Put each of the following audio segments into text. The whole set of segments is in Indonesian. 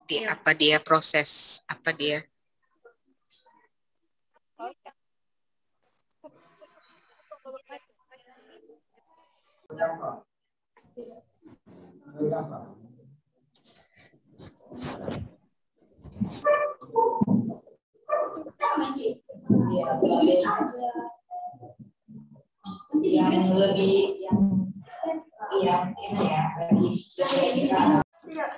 di apa dia proses apa dia. Yang lebih yang ini ya lagi iya.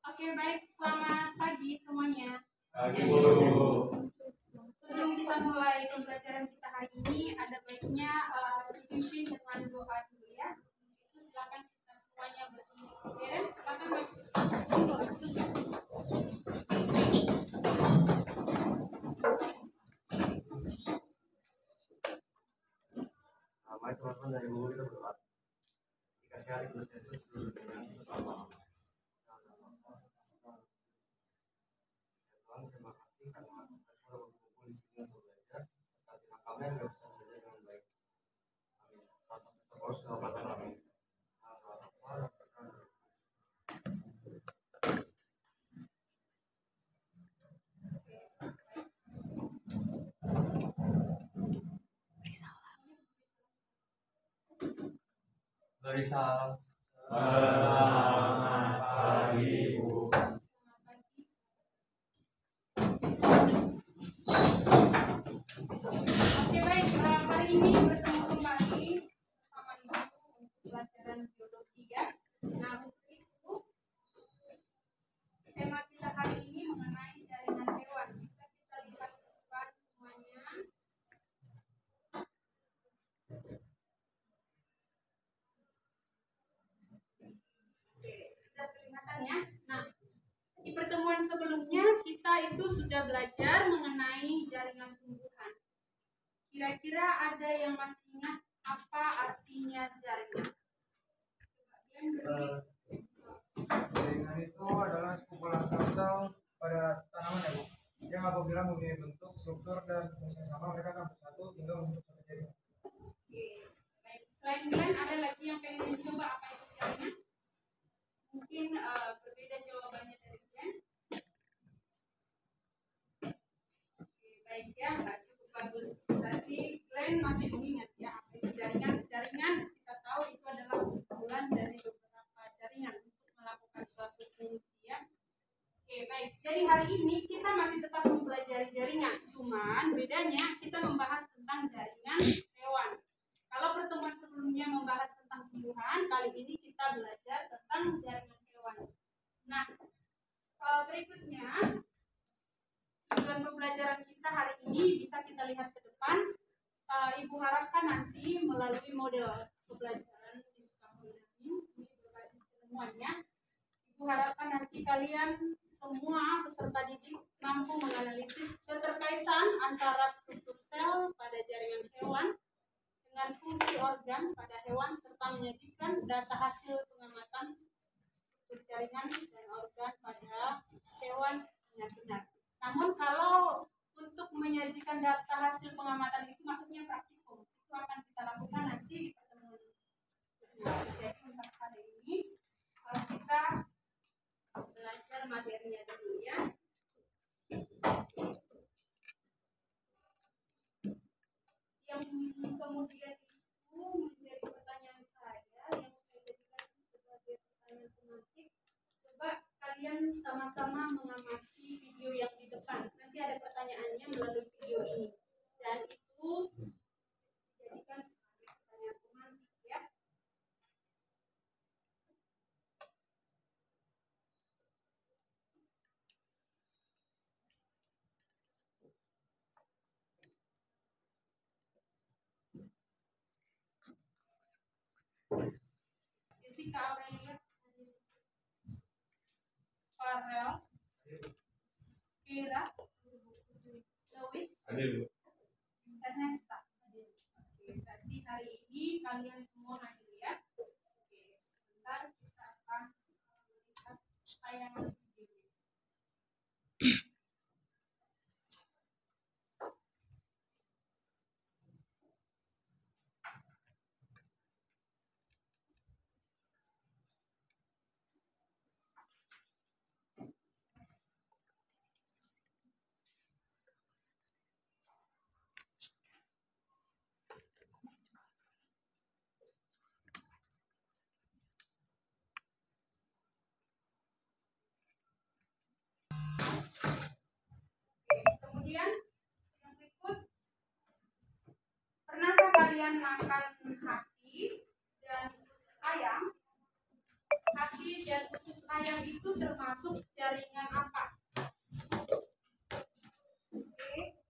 Oke, baik, selamat pagi semuanya. Pagi, Bu. Sebelum kita mulai pembelajaran kita hari ini, ada baiknya dipimpin dengan doa dulu ya. Itu silakan kita semuanya berdiri. Keren, silakan maju. Teman-teman dari Bu kita berdoa. Dikasih hari Kristus Yesus dulu dengan bersama. Tuhan, terima kasih karena kita sudah berkumpul di sini untuk belajar. Tapi kami agar bisa belajar dengan baik. Amin. Tetap terus selamatkan kami. Beri salam. Selamat pagi, Bu. Oke, baik, hari ini bertemu kembali sama Ibu untuk pelajaran biologi ya. Nah, untuk itu tema kita hari ini mengenai jaringan hewan. Bisa kita lihat ke depan semuanya. Oke, sudah kelihatan ya. Nah, di pertemuan sebelumnya kita itu sudah belajar mengenai jaringan tumbuhan. Kira-kira ada yang masih ingat apa artinya jaringan? Jaringan itu adalah sekumpulan sel-sel pada tanaman ya Bu, yang apabila mempunyai bentuk, struktur, dan fungsi yang sama, mereka akan bersatu sehingga membentuk satu jaringan. Oke, baik. Selain Glenn, ada lagi yang pengen mencoba apa itu jaringan? Mungkin berbeda jawabannya dari Glenn. Oke, baik ya, cukup bagus. Berarti Glenn masih mengingat ya apa itu jaringan. Jaringan kita tahu itu adalah kumpulan dari beberapa jaringan untuk melakukan suatu fungsi ya. Oke, baik. Jadi hari ini kita masih tetap mempelajari jaringan. Cuman bedanya kita membahas tentang jaringan hewan. Kalau pertemuan sebelumnya membahas tentang tumbuhan, kali ini kita belajar tentang jaringan hewan. Nah, berikutnya tujuan pembelajaran kita hari ini bisa kita lihat ke depan. Ibu harapkan nanti melalui model pembelajaran di sekolah ini berbasis ilmuannya. Ibu harapkan nanti kalian semua peserta didik mampu menganalisis keterkaitan antara struktur sel pada jaringan hewan dengan fungsi organ pada hewan serta menyajikan data hasil pengamatan struktur jaringan dan organ pada hewan dengan benar. Namun kalau untuk menyajikan data hasil pengamatan itu maksudnya praktikum, itu akan kita lakukan nanti di pertemuan kedua. Jadi untuk hari ini kita belajar materinya dulu ya. Yang kemudian itu menjadi pertanyaan saya yang saya jadikan sebagai pertanyaan pemantik. Coba kalian sama-sama mengamati video yang di depan. Nanti ada pertanyaannya melalui video ini. Dan itu dijadikan sebagai pertanyaan pemantik ya. Jessica Aurelia, Farel, Kira, Louis, Ernesta. Oke, berarti hari ini kalian semua hadir ya. Oke, sebentar kita akan melihat tayangan video. Kemudian yang berikut, pernahkah kalian makan hati dan usus ayam? Hati dan usus ayam itu termasuk jaringan apa? Oke,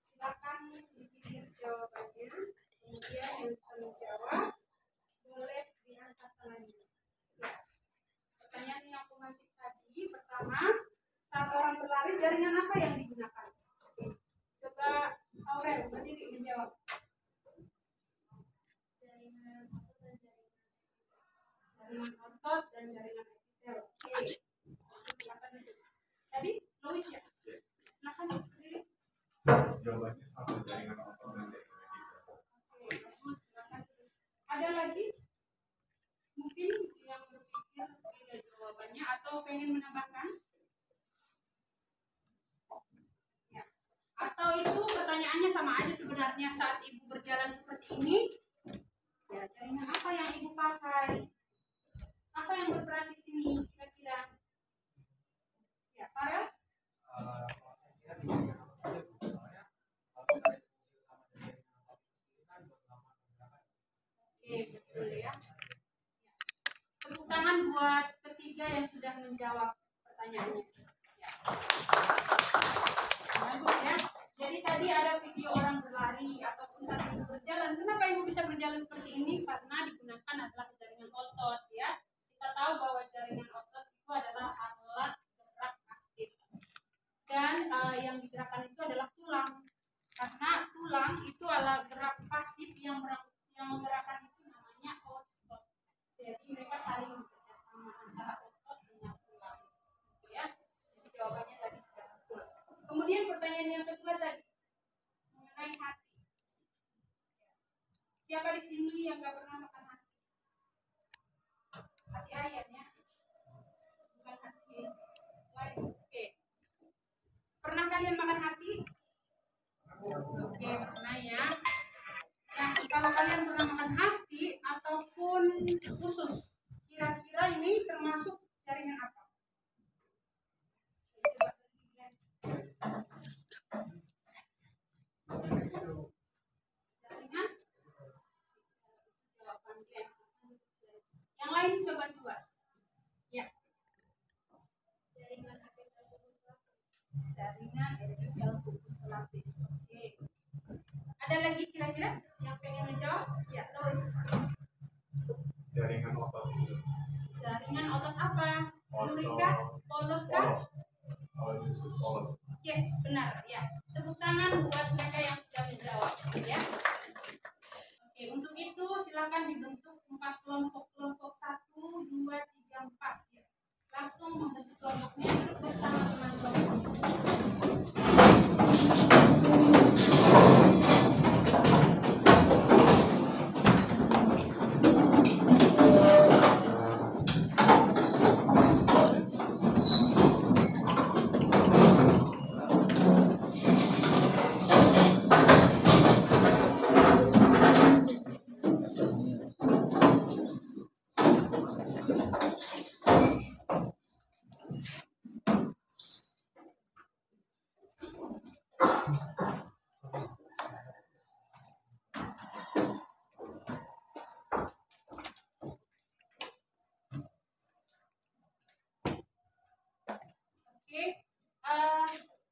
silakan dipilih jawabannya. Kemudian yang bisa menjawab boleh diangkat tangannya. Ya. Pertanyaan yang otomatis tadi, pertama, saat orang berlari jaringan apa yang digunakan? Oke. Coba Aurel berdiri menjawab. Jaringan otot dan jaringan epitel. Oke. Silakan duduk. Tadi Louis ya? Silakan berdiri. Jawabannya sama, jaringan otot dan jaringan epitel. Oke, bagus. Silakan duduk. Ada lagi? Mungkin yang berpikir beda jawabannya atau pengen menambahkan? Ya. Atau itu pertanyaannya sama aja sebenarnya, saat ibu berjalan seperti ini, ya jaringan apa yang ibu pakai? Apa yang berperan di sini kira-kira? Ya, Farel? Oke, betul ya. Tepuk tangan buat ketiga yang sudah menjawab pertanyaannya. Ya. Bagus ya. Jadi tadi ada video orang berlari ataupun saat ibu berjalan. Kenapa ibu bisa berjalan seperti ini? Karena digunakan adalah jaringan otot ya. Kita tahu bahwa jaringan otot itu adalah alat gerak aktif. Dan yang digerakkan itu adalah tulang. Karena tulang itu alat gerak pasif yang menggerakkan itu namanya otot. Jadi mereka saling bekerja sama antara otot dengan tulang. Gitu ya. Jadi jawabannya tadi sudah betul. Kemudian pertanyaan yang kedua tadi mengenai hati. Siapa di sini yang nggak pernah makan hati? Hati ayam ya? Bukan hati lain. Oke. Pernah kalian makan hati? Oke, pernah ya. Nah, kalau kalian pernah makan hati ataupun usus, kira-kira ini termasuk jaringan apa? Jaringan? Yang lain coba-coba. Ya. Jaringan epitel kubus lapis. Oke. Ada lagi kira-kira yang pengen menjawab? Ya, Lois. Jaringan otot. Jaringan otot apa? Duri-kah? Polos-kah? Polos. Yes, benar. Ya. Tepuk tangan buat mereka yang sudah menjawab. Ya. Oke, untuk itu silakan dibentuk 4 kelompok 1, 2, 3, 4. Ya. Langsung membentuk kelompoknya bersama teman kelompok.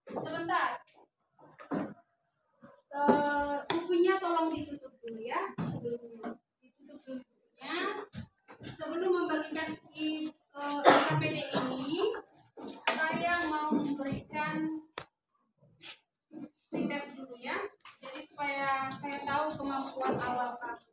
Sebentar. Bukunya tolong ditutup dulu ya. Ditutup dulu bukunya. Sebelum membagikan KPD ini, saya mau memberikan tes dulu ya. Jadi supaya saya tahu kemampuan awal kamu.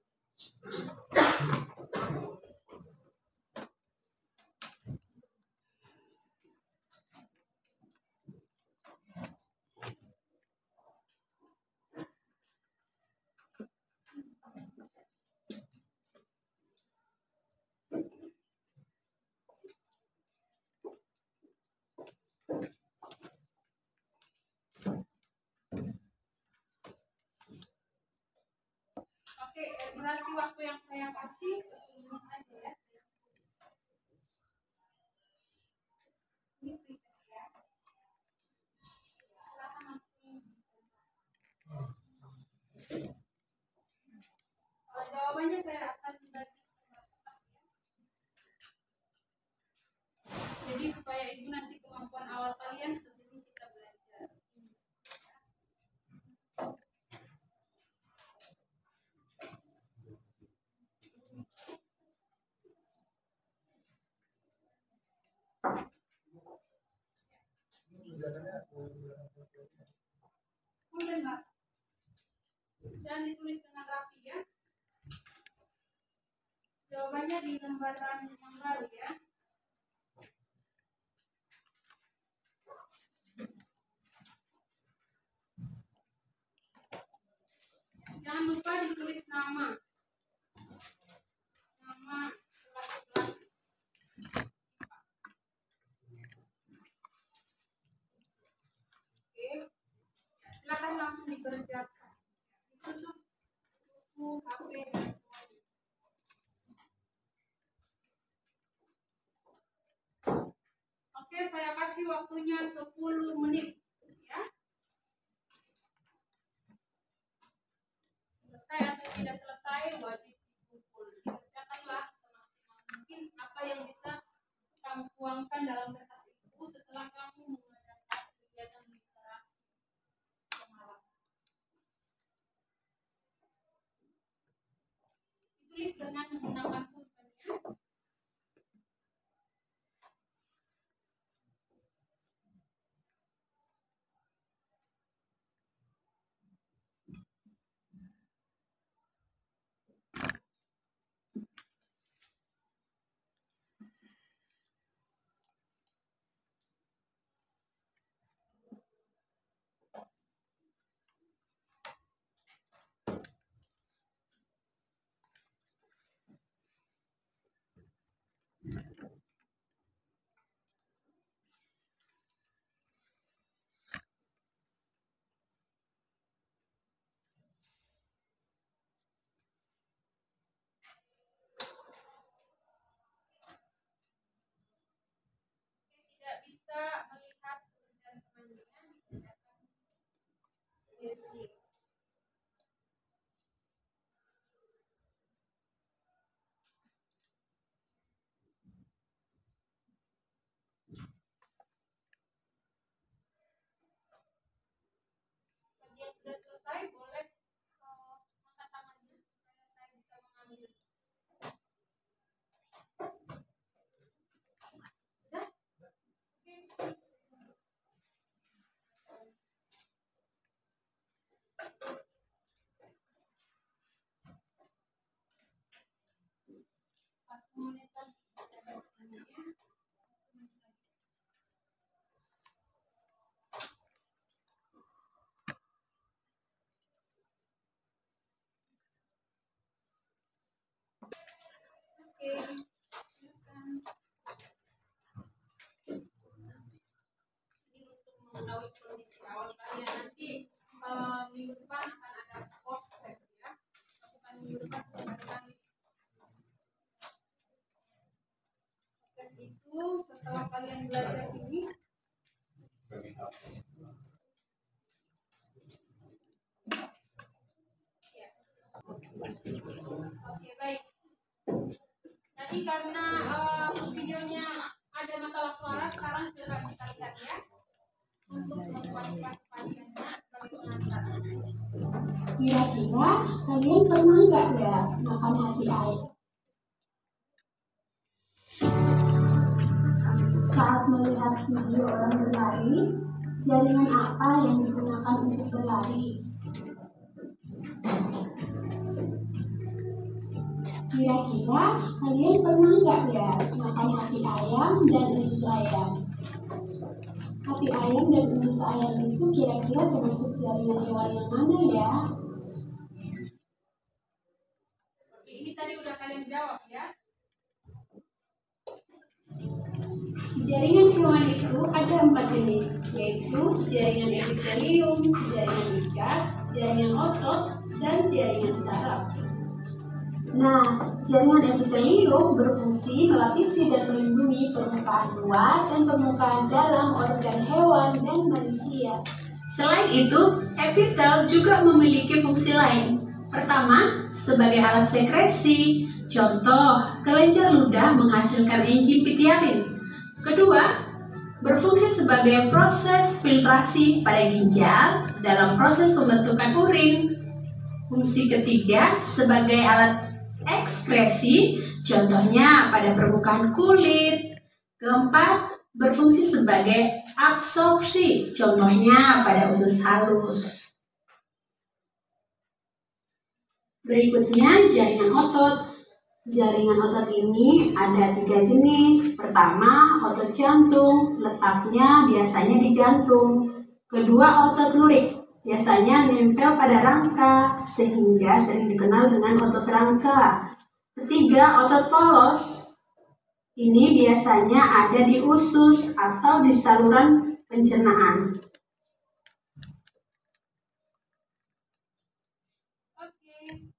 Oke, durasi waktu yang saya kasih ini aja ya. Ini Jawabannya saya akan bagi. Jadi supaya ibu nanti kemampuan awal kalian sebelum kita belajar. Boleh Mbak. Dan ditulis dengan rapi ya. Jawabannya di lembaran yang baru ya. Jangan lupa ditulis nama. Nama kelas. Oke. Ya, silakan langsung dikerjakan. Ditutup buku, HP, dan semuanya. Oke, saya kasih waktunya 10 menit. Ya. Selesai atau tidak selesai, wajib dikumpul. Dikerjakanlah semaksimal mungkin apa yang bisa kamu tuangkan dalam kertas itu setelah kamu mengadakan kegiatan literasi semalam. Ditulis dengan menggunakan pulpennya. Tidak bisa melihat pekerjaan temannya, dikerjakan sendiri-sendiri. Bagi yang sudah selesai, boleh angkat tangannya supaya saya bisa mengambil. Sudah? Oke. Satu menit lagi. Oke. Ini untuk mengetahui kondisi awal kalian nanti minggu depan akan ada post test ya. Bukan minggu depan, hari Kamis. Tes itu setelah kalian belajar ini. Ya. Oke, baik. Tadi karena videonya ada masalah suara, sekarang coba kita lihat ya. Untuk menguatkan pasiennya sebagai pengantar. Kira-kira kalian pernah nggak ya makan hati ayam? Saat melihat video orang berlari, jaringan apa yang digunakan untuk berlari? Kira-kira kalian pernah nggak ya makan hati ayam dan usus ayam? Hati ayam dan usus ayam itu kira-kira termasuk jaringan hewan yang mana ya? Oke, ini tadi udah kalian jawab ya. Jaringan hewan itu ada 4 jenis, yaitu jaringan epitelium, jaringan ikat, jaringan otot, dan jaringan saraf. Nah, jaringan epitelium berfungsi melapisi dan melindungi permukaan luar dan permukaan dalam organ hewan dan manusia. Selain itu, epitel juga memiliki fungsi lain. Pertama, sebagai alat sekresi, contoh kelenjar ludah menghasilkan enzim pitialin. Kedua, berfungsi sebagai proses filtrasi pada ginjal dalam proses pembentukan urin. Fungsi ketiga, sebagai alat ekskresi, contohnya pada permukaan kulit. Keempat, berfungsi sebagai absorpsi, contohnya pada usus halus. Berikutnya, jaringan otot. Jaringan otot ini ada 3 jenis. Pertama, otot jantung, letaknya biasanya di jantung. Kedua, otot lurik, biasanya nempel pada rangka, sehingga sering dikenal dengan otot rangka. Ketiga, otot polos. Ini biasanya ada di usus atau di saluran pencernaan. Oke,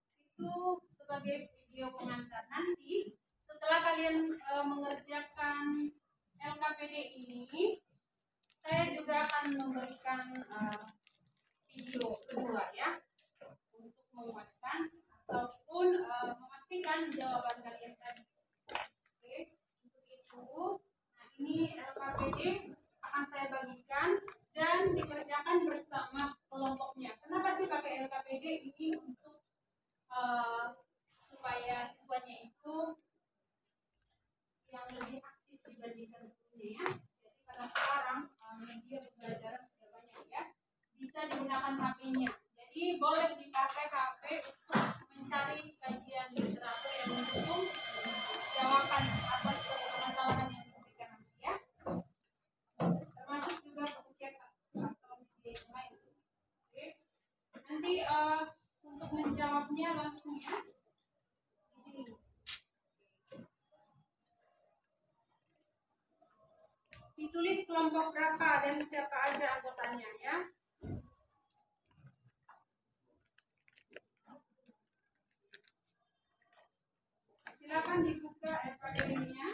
itu sebagai video pengantar. Nanti setelah kalian mengerjakan LKPD ini, saya juga akan memberikan video kedua ya, untuk menguatkan ataupun memastikan jawaban kalian tadi. Oke, untuk itu, nah ini LKPD akan saya bagikan dan dikerjakan bersama kelompoknya. Kenapa sih pakai LKPD ini? Untuk supaya siswanya itu yang lebih aktif dibandingkan sebelumnya ya. Jadi karena sekarang media pembelajaran sudah banyak ya, bisa digunakan HP-nya. Jadi boleh dipakai HP untuk mencari kajian literatur yang mendukung jawaban atas permasalahan yang diberikan nanti ya. Termasuk juga buku cetak atau media yang lain. Oke. Nanti untuk menjawabnya langsung ya di sini. Ditulis kelompok berapa dan siapa aja anggotanya ya. Silakan dibuka LKPD-nya.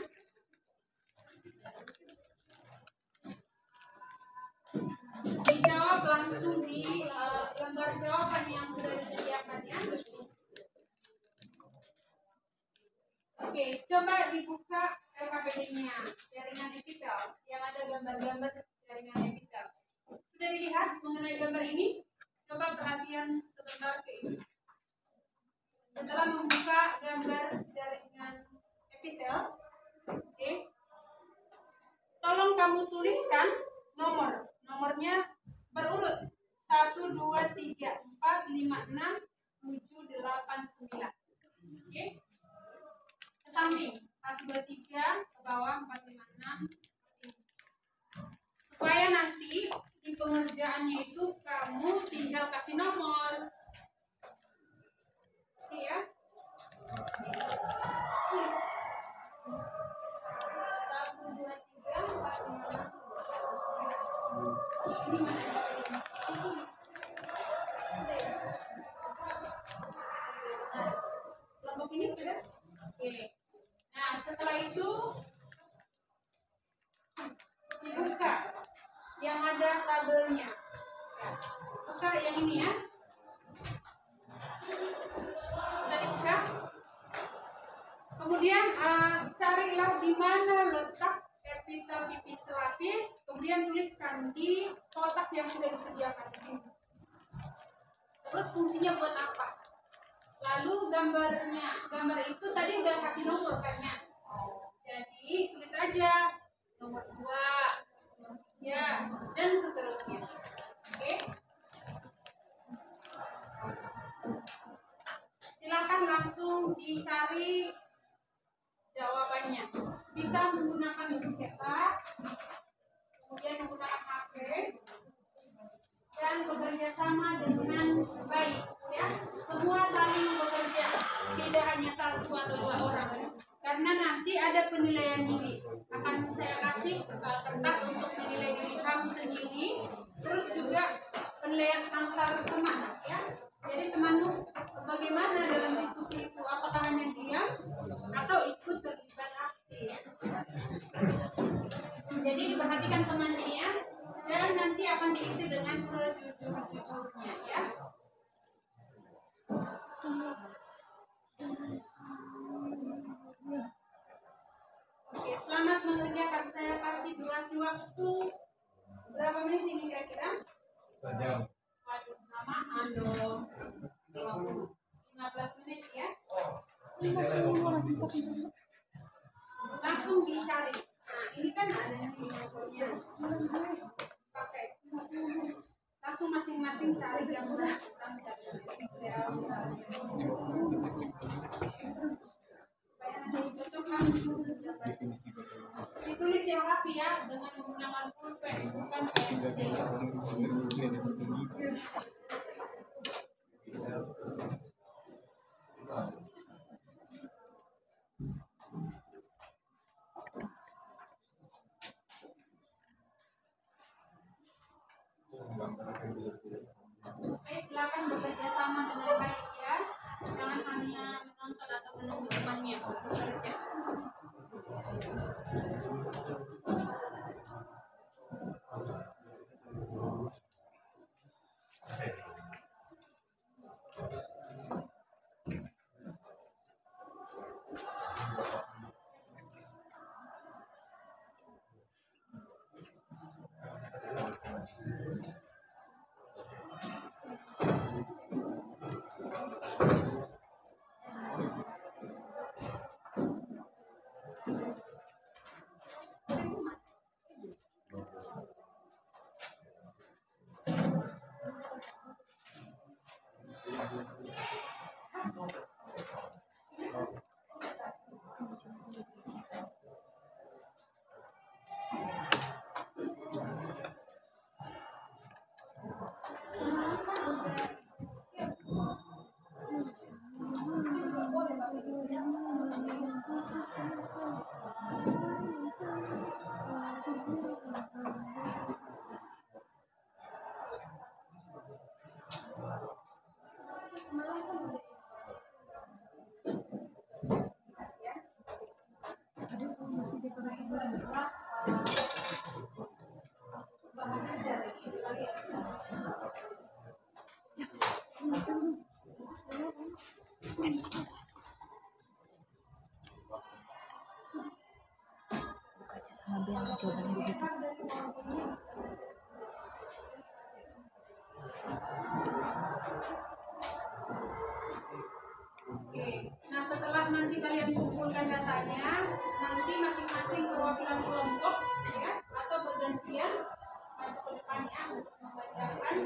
Dijawab langsung di gambar jawaban yang sudah disediakan ya. Oke, coba dibuka LKPD-nya, jaringan epitel yang ada gambar-gambar jaringan epitel. Sudah dilihat mengenai gambar ini? Coba perhatian sebentar ke ini. Setelah membuka gambar jaringan epitel, oke, tolong kamu tuliskan nomornya berurut 1, 2, 3, 4, 5, 6, 7, 8, 9. Oke, ke samping 1, 2, 3, ke bawah 4, 5, 6. Supaya nanti di pengerjaannya itu kamu tinggal kasih nomor. Oke ya. Tulis 1, 2, 3, 4, 5, 6. Ini mana ya? Nah, kelompok ini sudah? Oke. Nah, setelah itu dibuka yang ada tabelnya. Buka yang ini ya. Sudah dibuka? Kemudian carilah di mana letak epitel pipis selapis, kemudian tuliskan di kotak yang sudah disediakan di sini. Terus fungsinya buat apa? Lalu gambar itu tadi udah kasih nomor kan ya. Jadi tulis aja nomor 2, nomor 3 dan seterusnya. Oke. Silakan langsung dicari jawabannya. Bisa menggunakan buku cetak, kemudian menggunakan HP, dan bekerja sama dengan baik ya. Semua saling bekerja, tidak hanya 1 atau 2 orang. Karena nanti ada penilaian diri. Akan saya kasih kertas untuk menilai diri kamu sendiri, terus juga penilaian antar teman ya. Jadi temanmu bagaimana dalam diskusi itu, apakah hanya diam atau ikut terlibat aktif. Jadi diperhatikan temannya ya, dan nanti akan diisi dengan sejujur-jujurnya ya. Oke, selamat mengerjakan. Saya kasih durasi waktu berapa menit ini kira-kira? 2 jam. Waduh, lamaan dong. 15 menit ya. Langsung dicari. Nah, ini kan ada yang pakai. Langsung masing-masing cari gambar tentang supaya nanti dicocokkan. Ditulis yang rapi ya, dengan menggunakan pulpen, bukan pensil. Oke, silakan bekerja sama dengan baik ya. Jangan hanya menonton atau menunggu temannya bekerja. Jawabannya di situ. Oke, nah setelah nanti kalian kumpulkan datanya, nanti masing-masing perwakilan kelompok ya atau bergantian maju ke depannya untuk membacakan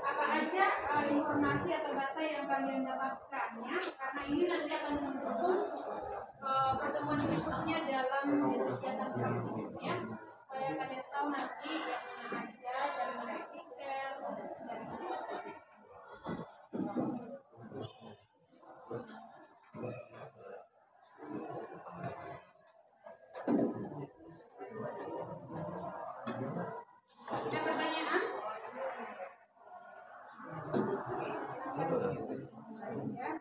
apa aja informasi atau data yang kalian dapatkan ya, karena ini nanti akan mendukung pertemuan berikutnya dalam kegiatan berikutnya, supaya kalian tahu nanti yang mana aja jaringan etika, jaringan ada pertanyaan? Ya.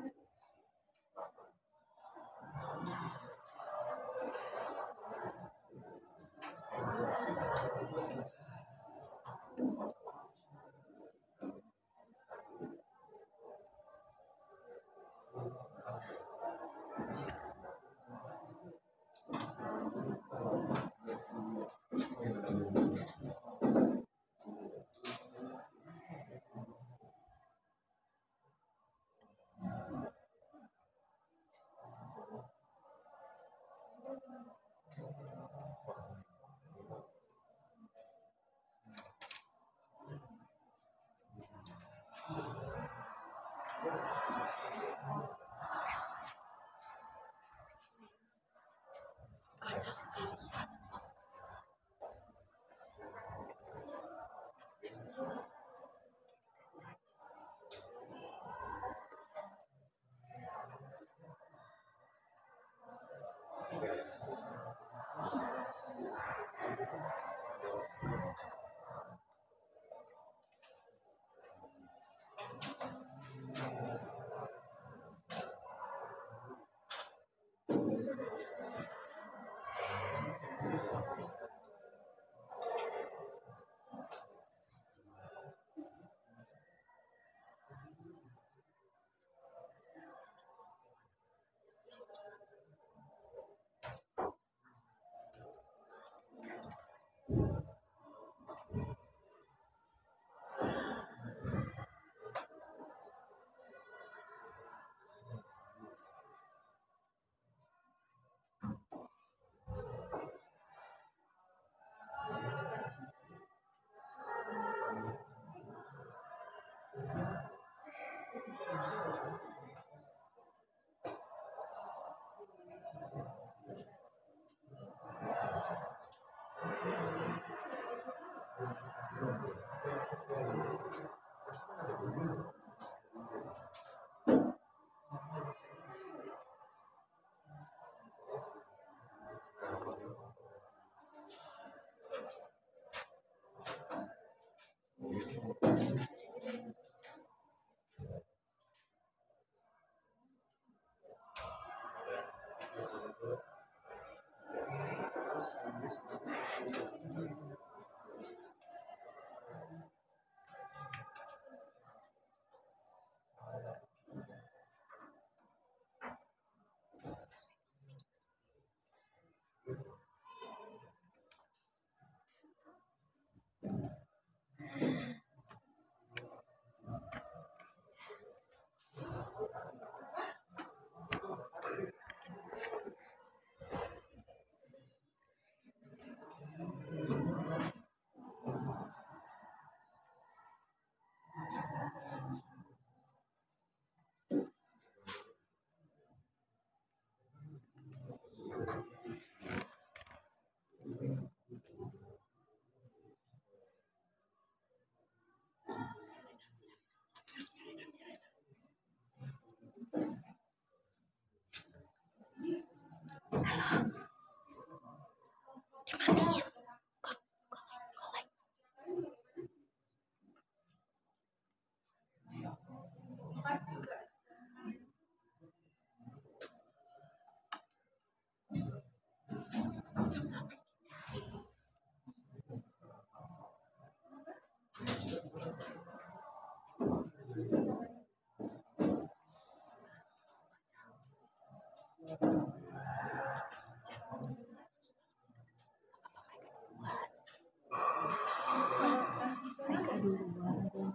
Mereka duluan dan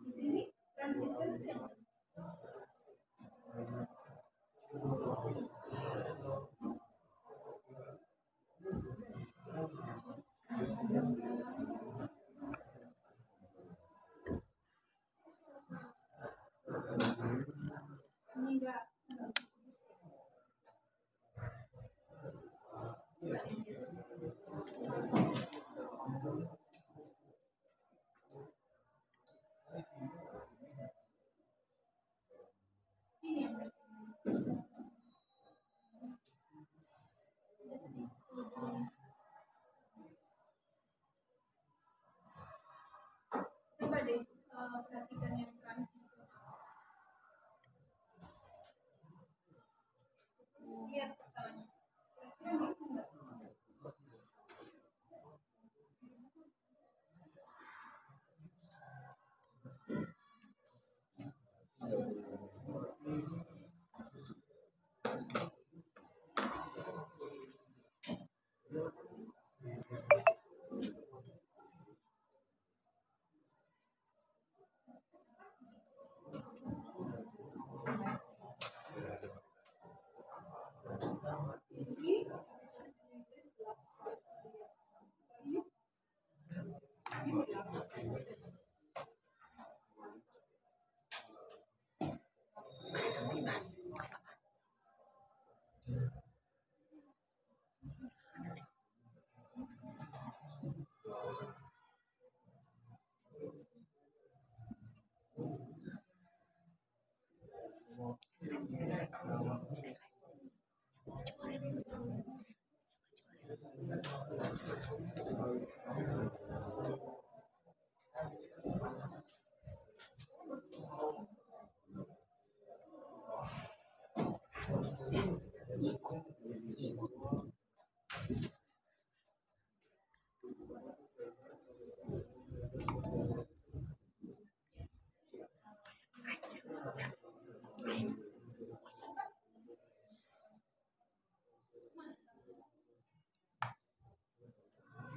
Di sini transistor ini enggak ini yang coba deh perhatikan yang transistor. Lihat kesalahannya. Kira-kira gitu enggak?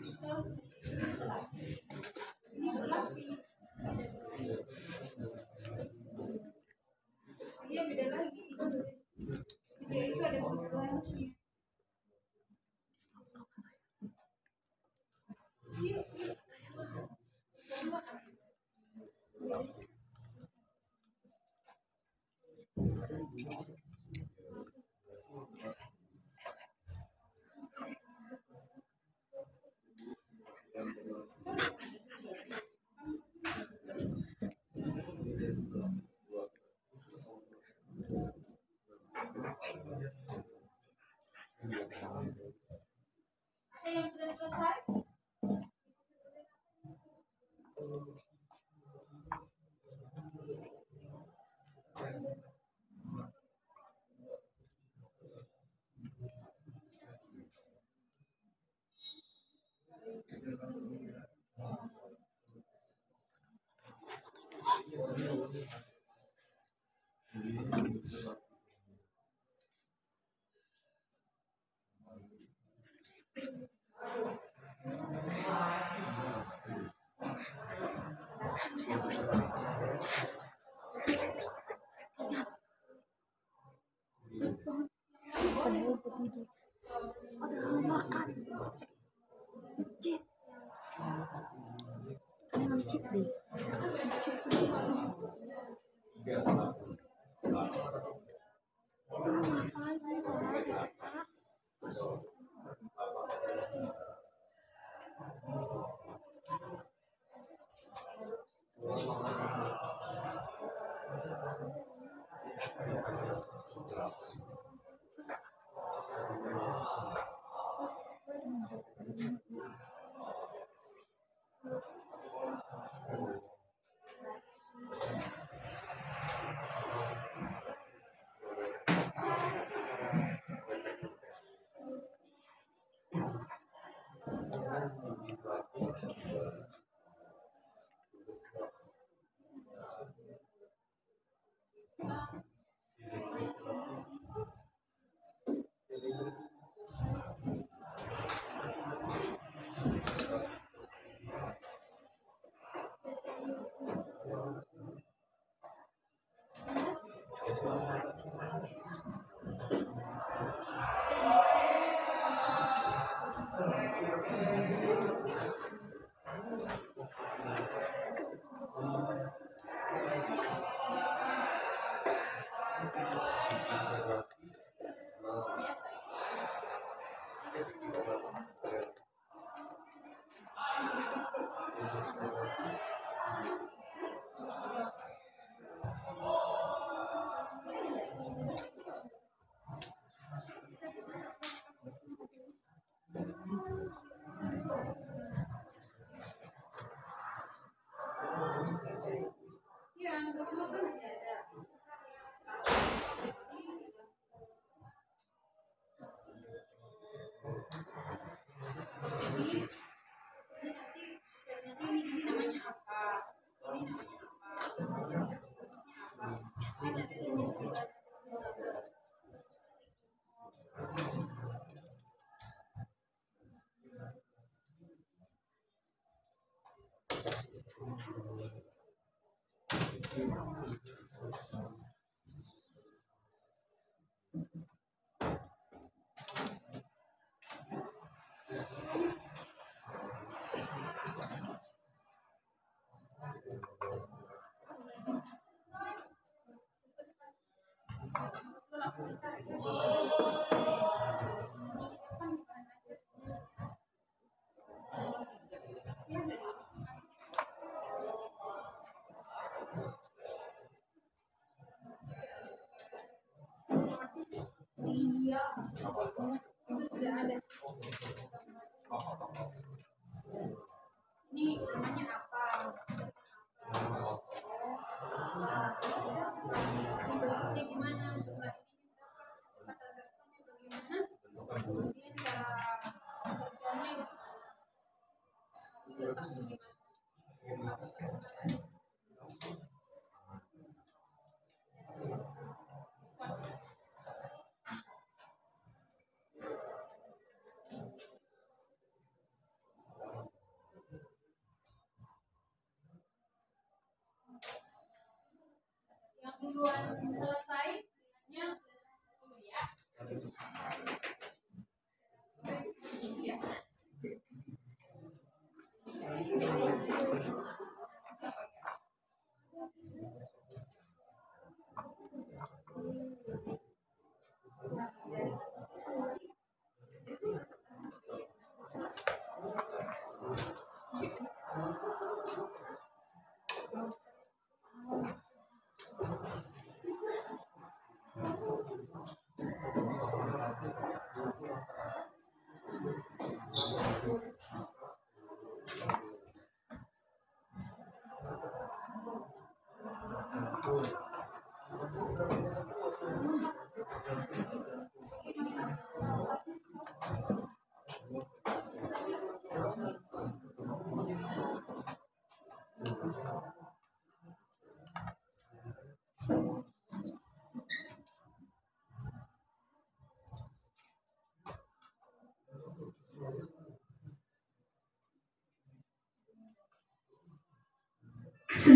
Terus ini berlapis. Dia beda lagi. Dia itu ada pengolahannya. Yuk, yuk. Ada yang sudah selesai? Padahal berdiri. Padahal makan. Cip. Kan emang cip deh. Iya, dulu kan masih ada. Jadi nanti ini namanya apa? Ini namanya apa? Ada ini juga. Iya, itu sudah ada. Ini namanya apa? Ini bentuknya gimana? Surat ini kecepatan responnya bagaimana? Kemudian cara kerjanya gimana? Yang duluan selesai hanya ya.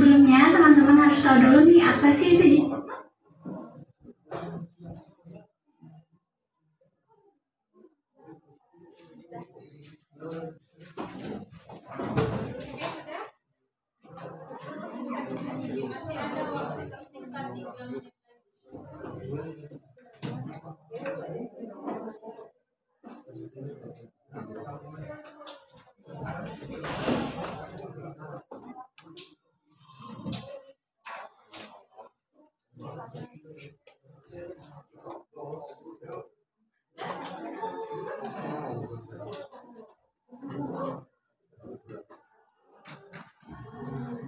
Sebelumnya teman-teman harus tahu dulu nih apa sih itu Masih ada waktu tersisa 3 menit lagi.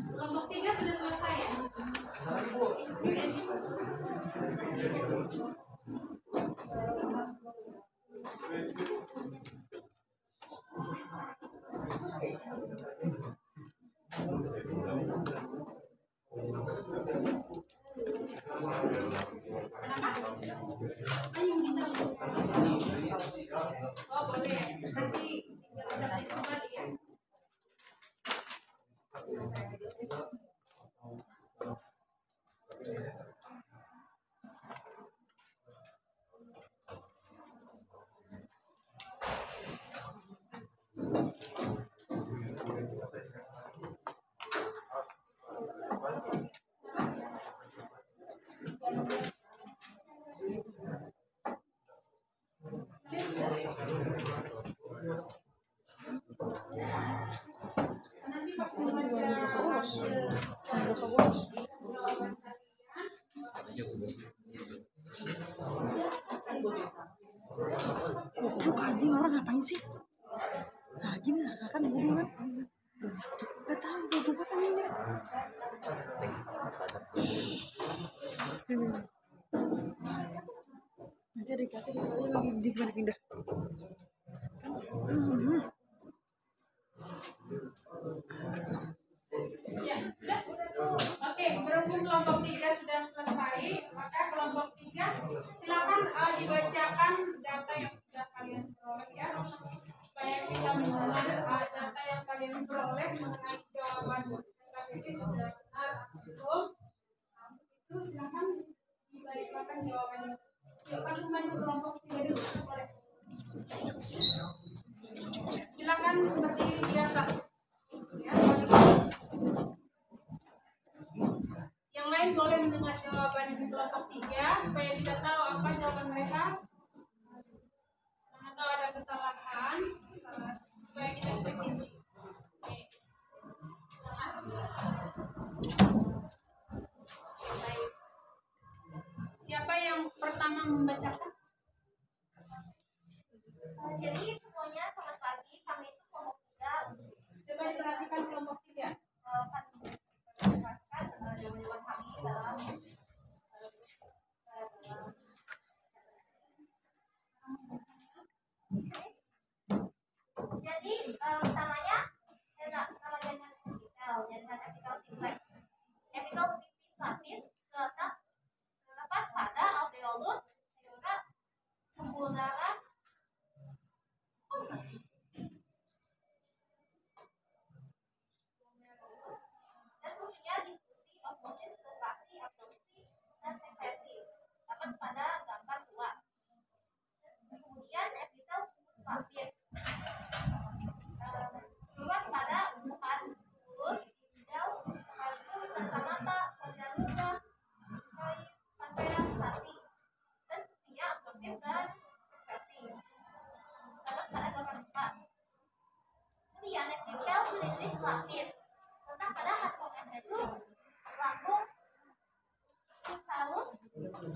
Kelompok 3 sudah selesai ya? Ayo dicabut. Oh boleh, nanti tinggal bisa kembali ya. Nanti pas membaca hasil jawaban kalian, Lu anjing orang ngapain sih? Lagi nggak kan gue kan? Gak tahu gue juga kan ini. Nanti ada kaca kita lagi di mana pindah. ya sudah. Oke, berhubung kelompok 3 sudah selesai, maka kelompok 3 silakan dibacakan data yang sudah kalian peroleh ya, supaya kita mengulang data yang kalian peroleh mengenai jawaban KTP sudah benar atau belum. Itu silakan dibacakan jawabannya. Yuk, kan membantu kelompok 3 dulu, boleh. Silakan berdiri di atas. Ya, yang lain boleh mendengar jawaban kelompok 3 supaya kita tahu apa jawaban mereka. Karena kalau ada kesalahan, supaya kita kritisi. Oke. Baik. Siapa yang pertama membacakan? Jadi semuanya selamat pagi, kami itu kelompok 3. Coba diperhatikan kelompok 3. Jawaban kami dalam jadi pertamanya nama jaringan capital simplex. Capital tipis lapis terletak pada alveolus pleura pembuluh darah. Dan fungsinya difusi, osmosis, filtrasi, absorpsi, dan sekresi. Dapat pada gambar 2. Kemudian epitel kubus lapis. Keluar pada umpan bulus, ginjal, kalium, dan mata, konjaluta, pankreas, hati. Dan fungsinya absorbtif dan sekresi. Dapat pada gambar 4. Kemudian epitel cilindris lapis. Tentang pada hardcore itu lambung, halus,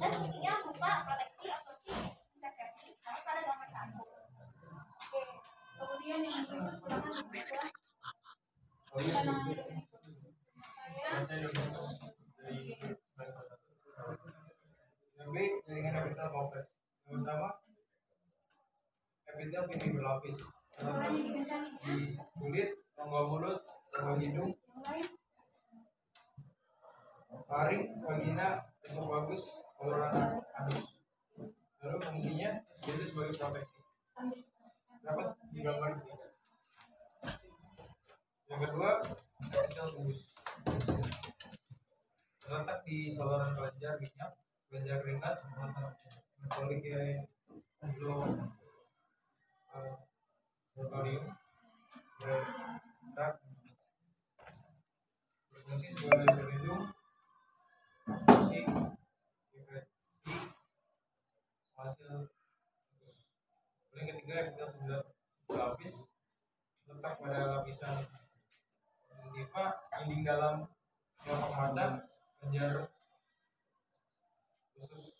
dan fungsinya berupa proteksi, absorpsi, sekresi. Dapat pada gambar 1. Oke. Kemudian yang berikut silakan dibaca. Kita namanya dengan ikut. Saya Yang B, jaringan epitel kompleks. Yang pertama, epitel pipi berlapis. suaranya dikencangin ya. Di kulit, rongga mulut, rongga hidung, Yang lain. faring, vagina, esofagus, saluran anus. Lalu fungsinya itu sebagai proteksi. Dapat di gambar 3. Yang kedua, epitel kubus. terletak di saluran kelenjar minyak, kelenjar keringat, metabolik endokarium, berat, berfungsi sebagai pelindung, fungsi, depresi, hasil. Yang ketiga, epitel sebelah pelapis letak pada lapisan gingiva, dinding dalam kelopak mata, kelenjar usus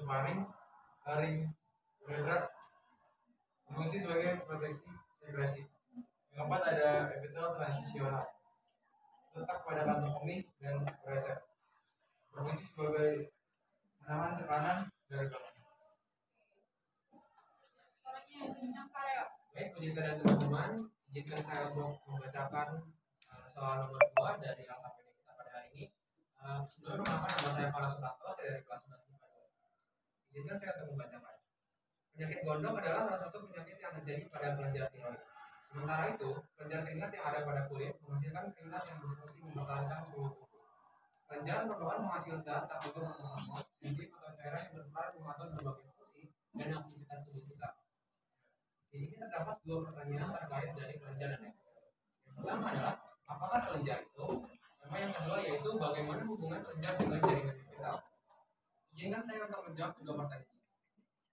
maring, laring, uretra, berfungsi sebagai proteksi sekresi. Yang keempat ada epitel transisional letak pada kantong kemih dan ureter, berfungsi sebagai menahan tekanan dari dalam. Baik, Budita dan teman-teman, izinkan saya untuk membacakan soal nomor 2 dari LKPD kita pada hari ini. Sebelumnya perkenalkan, nama saya Fala Sutanto, saya dari kelas 11 IPA 2. Izinkan saya untuk membacakan. Penyakit gondok adalah salah satu penyakit yang terjadi pada kelenjar tiroid. Sementara itu, kelenjar keringat yang ada pada kulit menghasilkan keringat yang berfungsi mempertahankan suhu tubuh. Kelenjar merupakan penghasil zat tertentu hormon, enzim atau cairan yang berperan mengatur berbagai fungsi dan aktivitas tubuh kita. Di sini terdapat 2 pertanyaan terkait dari kelenjar dan epitel. Yang pertama adalah, apakah kelenjar itu? Sama yang kedua yaitu, bagaimana hubungan kelenjar dengan jaringan epitel? Izinkan saya untuk menjawab 2 pertanyaan ini.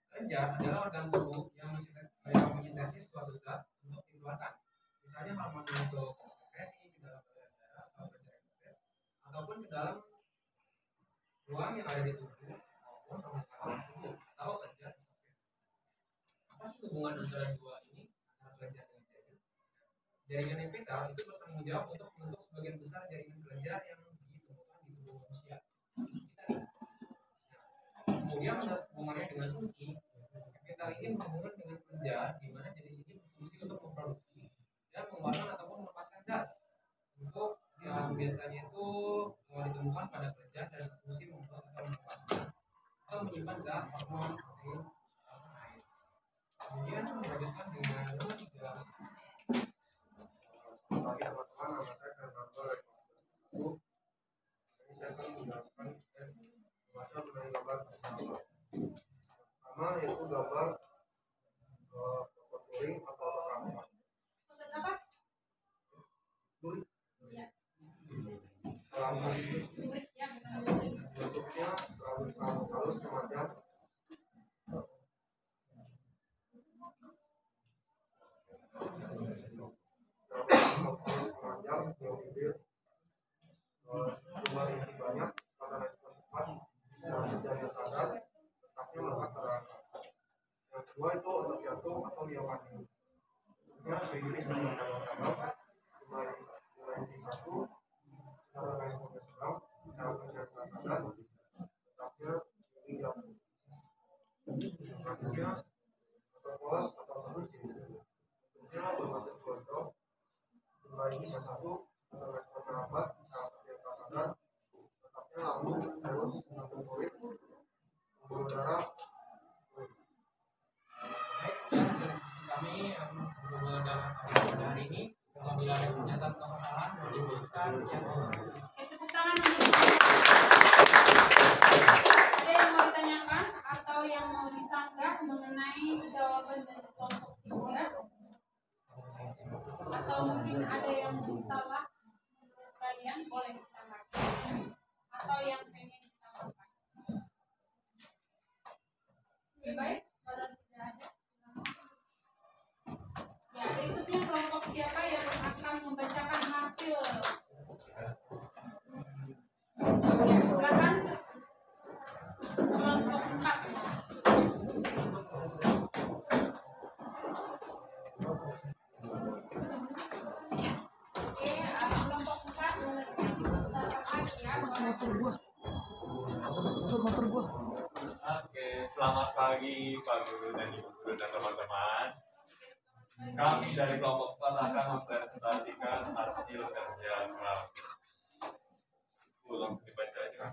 Kelenjar adalah organ tubuh yang menyintesis suatu zat untuk dikeluarkan. Misalnya hormon untuk sekresi ke dalam darah atau kelenjar epitel, ataupun ke dalam ruang yang ada di tubuh maupun permukaan tubuh atau kelenjar. Apa sih hubungan antara dua ini, antara kelenjar dan jaringan? Jaringan epitel itu bertanggung jawab untuk membentuk sebagian besar jaringan kelenjar yang ditemukan di tubuh manusia. Kemudian ada hubungannya dengan fungsi. Epitel ini berhubungan dengan kelenjar, di mana jenis ini berfungsi untuk memproduksi dan mengeluarkan ataupun melepaskan zat. Untuk yang biasanya itu ditemukan pada kelenjar dan berfungsi membuat atau melepaskan atau menyimpan zat, hormon, protein, atau air. Kemudian dilanjutkan dengan nomor 3. Bagi teman-teman, nama saya Fernando dari kelas 1. Ini saya akan menjelaskan membaca mengenai gambar pertama. Pertama yaitu gambar touring atau otot Apa? lurik. Ya. Bentuknya serabut halus semacam panjang, dua bibir, jumlah inti banyak, pada respon cepat, dan kerjanya sadar, letaknya melekat pada akar. Yang kedua itu otot jantung atau miokardium. Bentuknya seimbang sama cabang-cabang, jumlah inti 1, pada respon sedang, cara kerja sadar, letaknya tinggi jantung. Selanjutnya otot polos atau terus, bentuknya berbentuk gondok. Jumlah ini satu, pada respon lambat, cara kerja sadar, letaknya lambung, terus lambung kulit, pembuluh darah. Baik, sekian hasil diskusi kami yang berhubungan dengan pada hari ini. Apabila ada pernyataan atau kesalahan, mohon diberikan. Sekian. Tepuk tangan untuk ada yang mau ditanyakan atau yang mau disanggah mengenai jawaban dari kelompok 3, atau mungkin ada yang salah menurut kalian, boleh ditambahkan atau yang pengen ditambahkan. Oke, baik, kalau tidak ada, ya berikutnya kelompok siapa yang akan membacakan hasil. Ya, silakan kelompok 4. Oke, kelompok 4 yang dibesarkan lagi ya. Motor gua. Oke, selamat pagi Pak Guru dan Ibu Guru dan teman-teman. Kami dari kelompok 4 akan mempresentasikan hasil kerja kami. Langsung dibaca aja.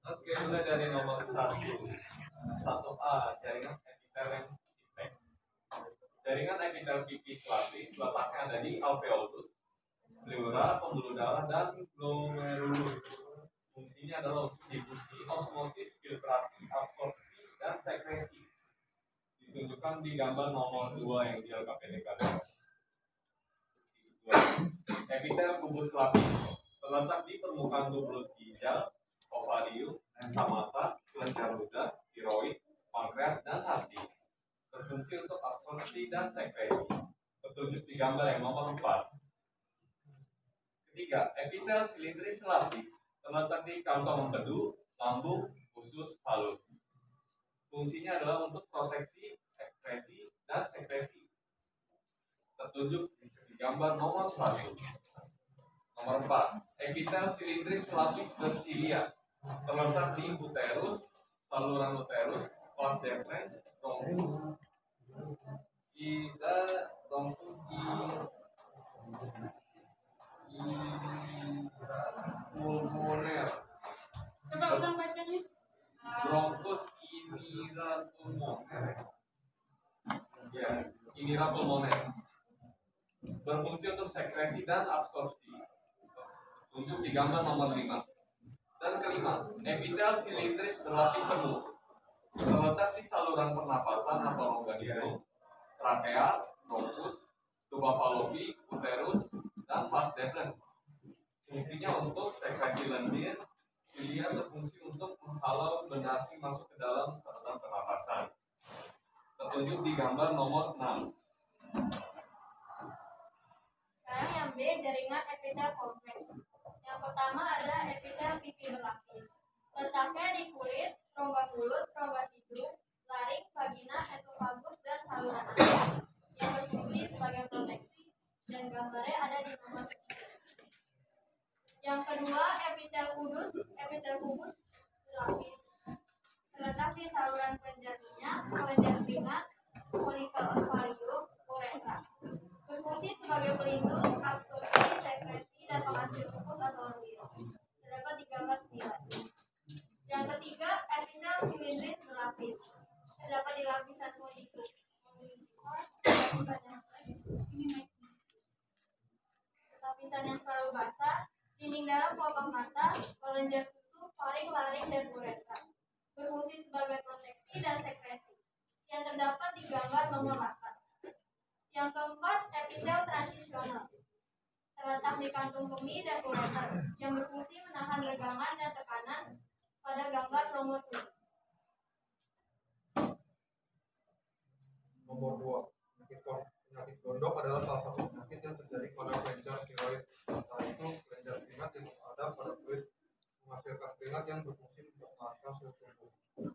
Oke, mulai dari nomor 1A, jaringan epitel yang simpleks. Jaringan epitel pipis lapis letaknya ada di alveolus, pleura, pembuluh darah, dan glomerulus. Fungsinya adalah untuk difusi, osmosis, filtrasi, absorpsi, dan sekresi. Ditunjukkan di gambar nomor 2 yang di LKPD kalian. Epitel kubus lapis terletak di permukaan tubulus ginjal, ovarium, mata, kelenjar ludah, tiroid, pankreas, dan hati. Berfungsi untuk absorpsi dan sekresi. Petunjuk di gambar yang nomor 4. Ketiga, epitel silindris lapis terletak di kantong empedu, lambung, usus, halus. Fungsinya adalah untuk proteksi, ekskresi, dan sekresi. Petunjuk di gambar nomor 1. Nomor 4, epitel silindris lapis bersilia terletak di uterus, saluran uterus, vas deferens, bronchus, pulmoner. Coba ulang bacanya. Bronchus inira pulmoner. Ya, inira pulmoner. Berfungsi untuk sekresi dan absorpsi. Tunjuk di gambar nomor 5. Dan kelima, epitel silindris berlapis semu terletak di saluran pernapasan atau rongga hidung, trakea, bronkus, tuba falopi, uterus, dan vas deferens. Fungsinya untuk sekresi lendir. Cilia berfungsi untuk menghalau benda asing masuk ke dalam saluran pernapasan. Tertunjuk di gambar nomor 6. Sekarang yang B, jaringan epitel kompleks. Yang pertama adalah epitel pipi berlapis. Letaknya di kulit, rongga mulut, rongga hidung, laring, vagina, esofagus, dan saluran anus. Yang berfungsi sebagai proteksi dan gambarnya ada di nomor 1. Yang kedua, epitel kubus berlapis. Terletak di saluran kelenjar minyak, kelenjar keringat, folikel ovarium, uretra. Berfungsi sebagai pelindung, absorpsi, sekresi, dan penghasil mukus atau lendir. Terdapat di gambar 9. Yang ketiga, epitel silindris berlapis. Terdapat di lapisan modifier, lapisan yang selalu basah, dinding dalam kelopak mata, kelenjar susu, faring, laring, dan uretra. Berfungsi sebagai proteksi dan sekresi. Yang terdapat di gambar nomor 8. Yang keempat, epitel transisional. Terletak di kantung kemih dan ureter, yang berfungsi menahan regangan dan tekanan pada gambar nomor 7. Nomor 2, penyakit gondok adalah salah satu penyakit yang terjadi pada kelenjar tiroid. Setelah itu, kelenjar keringat yang ada pada kulit menghasilkan keringat yang berfungsi mempertahankan sel tubuh.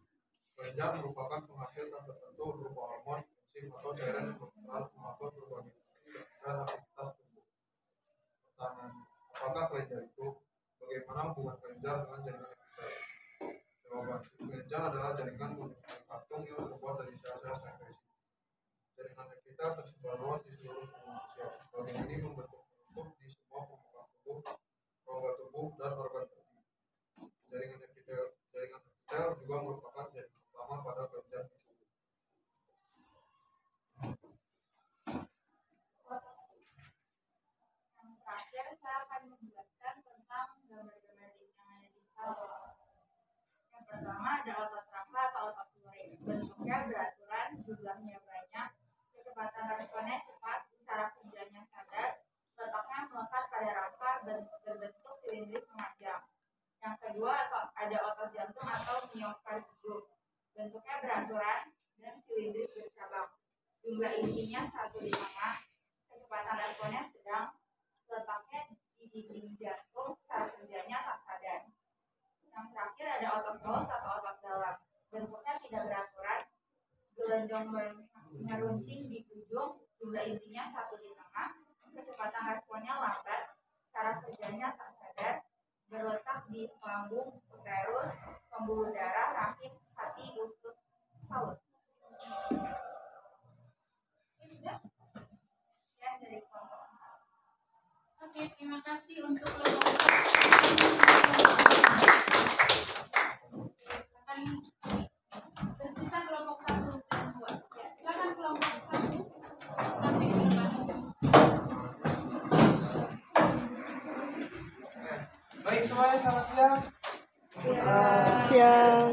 Kelenjar merupakan penghasil zat tertentu berupa hormon, enzim, atau cairan yang berperan mengatur berbagai fungsi dan aktivitas tubuh. Pertanyaan, apakah kelenjar itu? Bagaimana hubungan kelenjar dengan jaringan epitel? Jawaban, kelenjar adalah jaringan modifikasi kantung yang terbuat dari sel-sel sekresi. Jaringan epitel tersebar luas di seluruh tubuh manusia. Bagian ini membentuk penutup di semua permukaan tubuh, rongga tubuh, dan organ tubuh. Jaringan epitel juga merupakan jaringan utama pada kelenjar di tubuh. Yang terakhir, saya akan menjelaskan tentang gambar-gambar yang ada di sel. Yang pertama ada otot rangka atau otot luring. Bentuknya beraturan, jumlahnya banyak, kecepatan responnya cepat, cara kerjanya sadar, letaknya melekat pada rangka berbentuk silindris memanjang. Yang kedua ada otot jantung atau miokardium. Bentuknya beraturan dan silindris bercabang. Jumlah intinya 1 di tengah, kecepatan responnya sedang, letaknya di dinding jantung, cara kerjanya tak sadar. Yang terakhir ada otot bols atau otot dalam. Bentuknya tidak beraturan, gelenjong meruncing di ujung, jumlah intinya 1 di tengah, kecepatan responnya lambat, cara kerjanya tak sadar, berletak di lambung, uterus, pembuluh darah, rahim, hati, usus, halus. Sudah? Ya, dari kelompok. Oke, terima kasih untuk kelompok. Tersisa kelompok 1 dan 2. Ya, silakan kelompok 1 sampai ke depan. semuanya, selamat siang. Siang.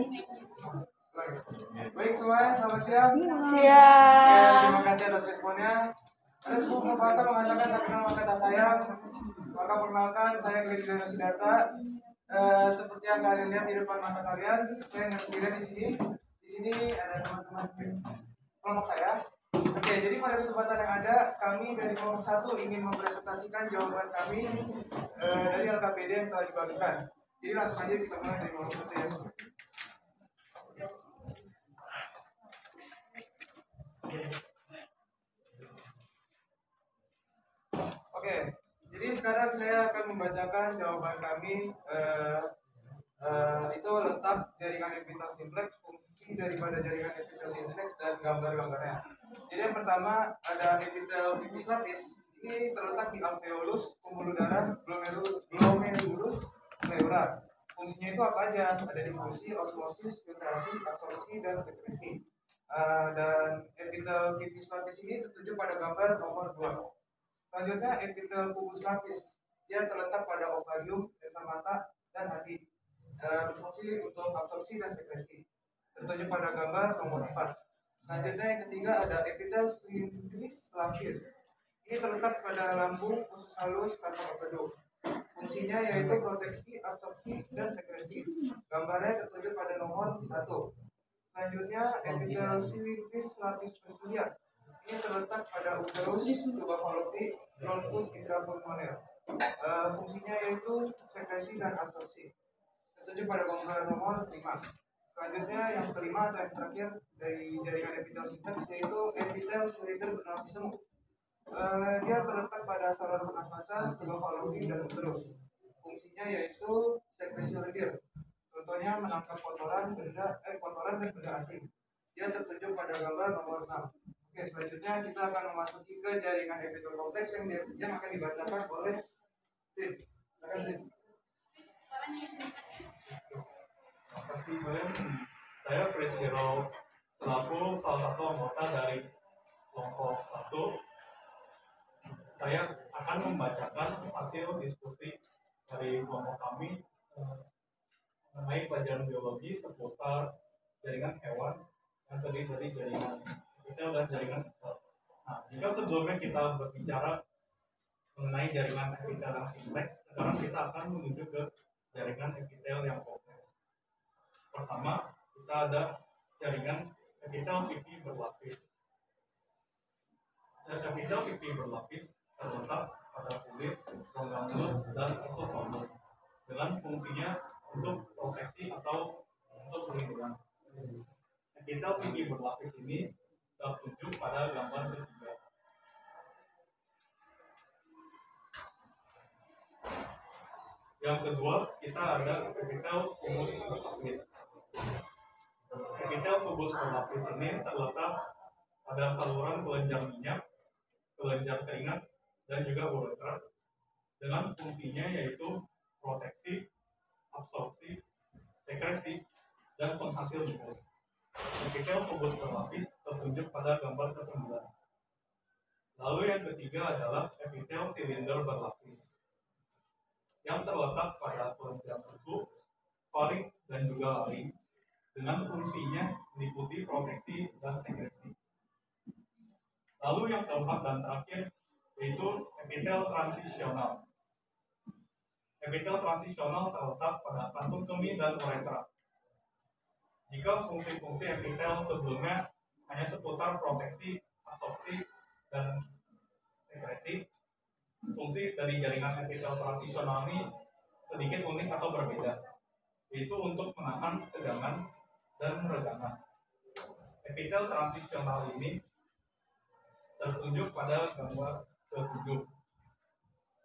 Baik semuanya, selamat siang. Siang. Terima kasih atas responnya. Ada sebuah pepatah mengatakan tak kenal maka tak sayang. Maka perkenalkan, saya Glenn Dana Sidarta. Seperti yang kalian lihat di depan mata kalian, saya nggak sendirian di sini. Di sini ada teman-teman kelompok saya. Oke, jadi pada kesempatan yang ada, kami dari kelompok 1 ingin mempresentasikan jawaban kami dari LKPD yang telah dibagikan. Jadi langsung aja kita mulai dari kelompok 1 ya. Oke, jadi sekarang saya akan membacakan jawaban kami. Itu letak jaringan epitel simplex, fungsi daripada jaringan epitel simplex, dan gambar-gambarnya. Jadi yang pertama ada epitel tipis lapis. Ini terletak di alveolus, pembuluh darah, glomerulus, pleura. Fungsinya itu apa aja? Ada difusi, osmosis, filtrasi, absorpsi, dan sekresi. Dan epitel tipis lapis ini tertuju pada gambar nomor 2. Selanjutnya epitel kubus lapis. Dia terletak pada ovarium, lensa mata, dan hati. Berfungsi untuk absorpsi dan sekresi. Tertuju pada gambar nomor 4. Selanjutnya yang ketiga ada epitel sphericis lapis. Ini terletak pada lambung, usus halus, kantong empedu. Fungsinya yaitu proteksi, absorpsi, dan sekresi. Gambarnya tertuju pada nomor 1. Selanjutnya epitel sphericis lapis persilia. Ini terletak pada uterus, tuba fallopi, bronkus intrapulmoner. Fungsinya yaitu sekresi dan absorpsi. Tertuju pada gambar nomor 5. Selanjutnya yang kelima atau yang terakhir dari jaringan epitel simplex yaitu epitel silinder berlapis semu. Dia terletak pada saluran pernafasan, tuba fallopi, dan uterus. Fungsinya yaitu sekresi lidir. Contohnya menangkap kotoran dan benda asing. Dia tertuju pada gambar nomor 6. Oke, selanjutnya kita akan memasuki ke jaringan epitel kompleks yang akan dibacakan oleh Prince. Silakan Prince. Terima kasih Glenn. Saya Fritz Hero selaku salah satu anggota dari kelompok 1. Saya akan membacakan hasil diskusi dari kelompok kami mengenai pelajaran biologi seputar jaringan hewan yang terdiri dari jaringan epitel dan jaringan sel. Nah, jika sebelumnya kita berbicara mengenai jaringan epitel yang simpleks, sekarang kita akan menuju ke jaringan epitel yang kompleks. Pertama, kita ada jaringan epitel pipi berlapis. Epitel pipi berlapis terletak pada kulit, rongga mulut, dan esofagus dengan fungsinya untuk proteksi atau untuk perlindungan. Epitel pipi berlapis ini tertunjuk pada gambar ketiga. Yang kedua, kita ada epitel kubus berlapis. Epitel kubus berlapis ini terletak pada saluran kelenjar minyak, kelenjar keringat, dan juga uretra dengan fungsinya yaitu proteksi, absorpsi, sekresi, dan penghasil mukus. Epitel kubus berlapis tertunjuk pada gambar ke-9. Lalu yang ketiga adalah epitel silinder berlapis yang terletak pada kelenjar susu, faring, dan juga laring dengan fungsinya meliputi proteksi dan sekresi. Lalu yang keempat dan terakhir yaitu epitel transisional. Epitel transisional terletak pada kantung kemih dan uretra. Jika fungsi-fungsi epitel sebelumnya hanya seputar proteksi, absorpsi, dan sekresi, fungsi dari jaringan epitel transisional ini sedikit unik atau berbeda, yaitu untuk menahan tegangan dan meregangan. Epitel transisional ini tertunjuk pada gambar ke-7.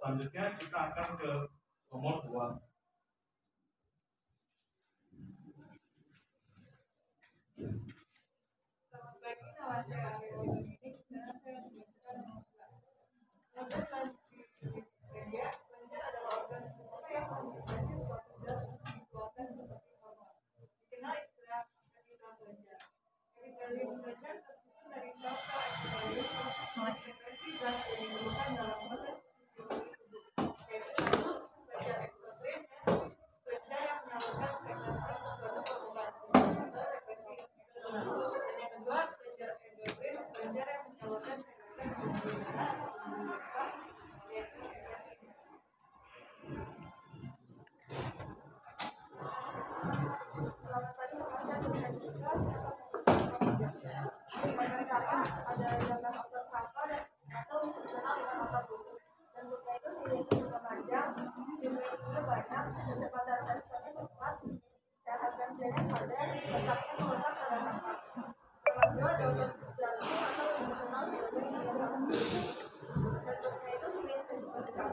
Selanjutnya kita akan ke nomor 2. Selamat pagi, nama saya Ariel Dominic. Sekarang saya membacakan nomor 2. Organ transkripsia adalah organ tubuh yang memproduksi suatu zat untuk dikeluarkan seperti hormon. Dikenal istilah epitel kelenjar. Epitelium kelenjar tersusun dari sel-sel epitelium untuk mengekspresi zat yang diperlukan dalam proses fisiologi tubuh, yaitu satu kelenjar eksokrem dan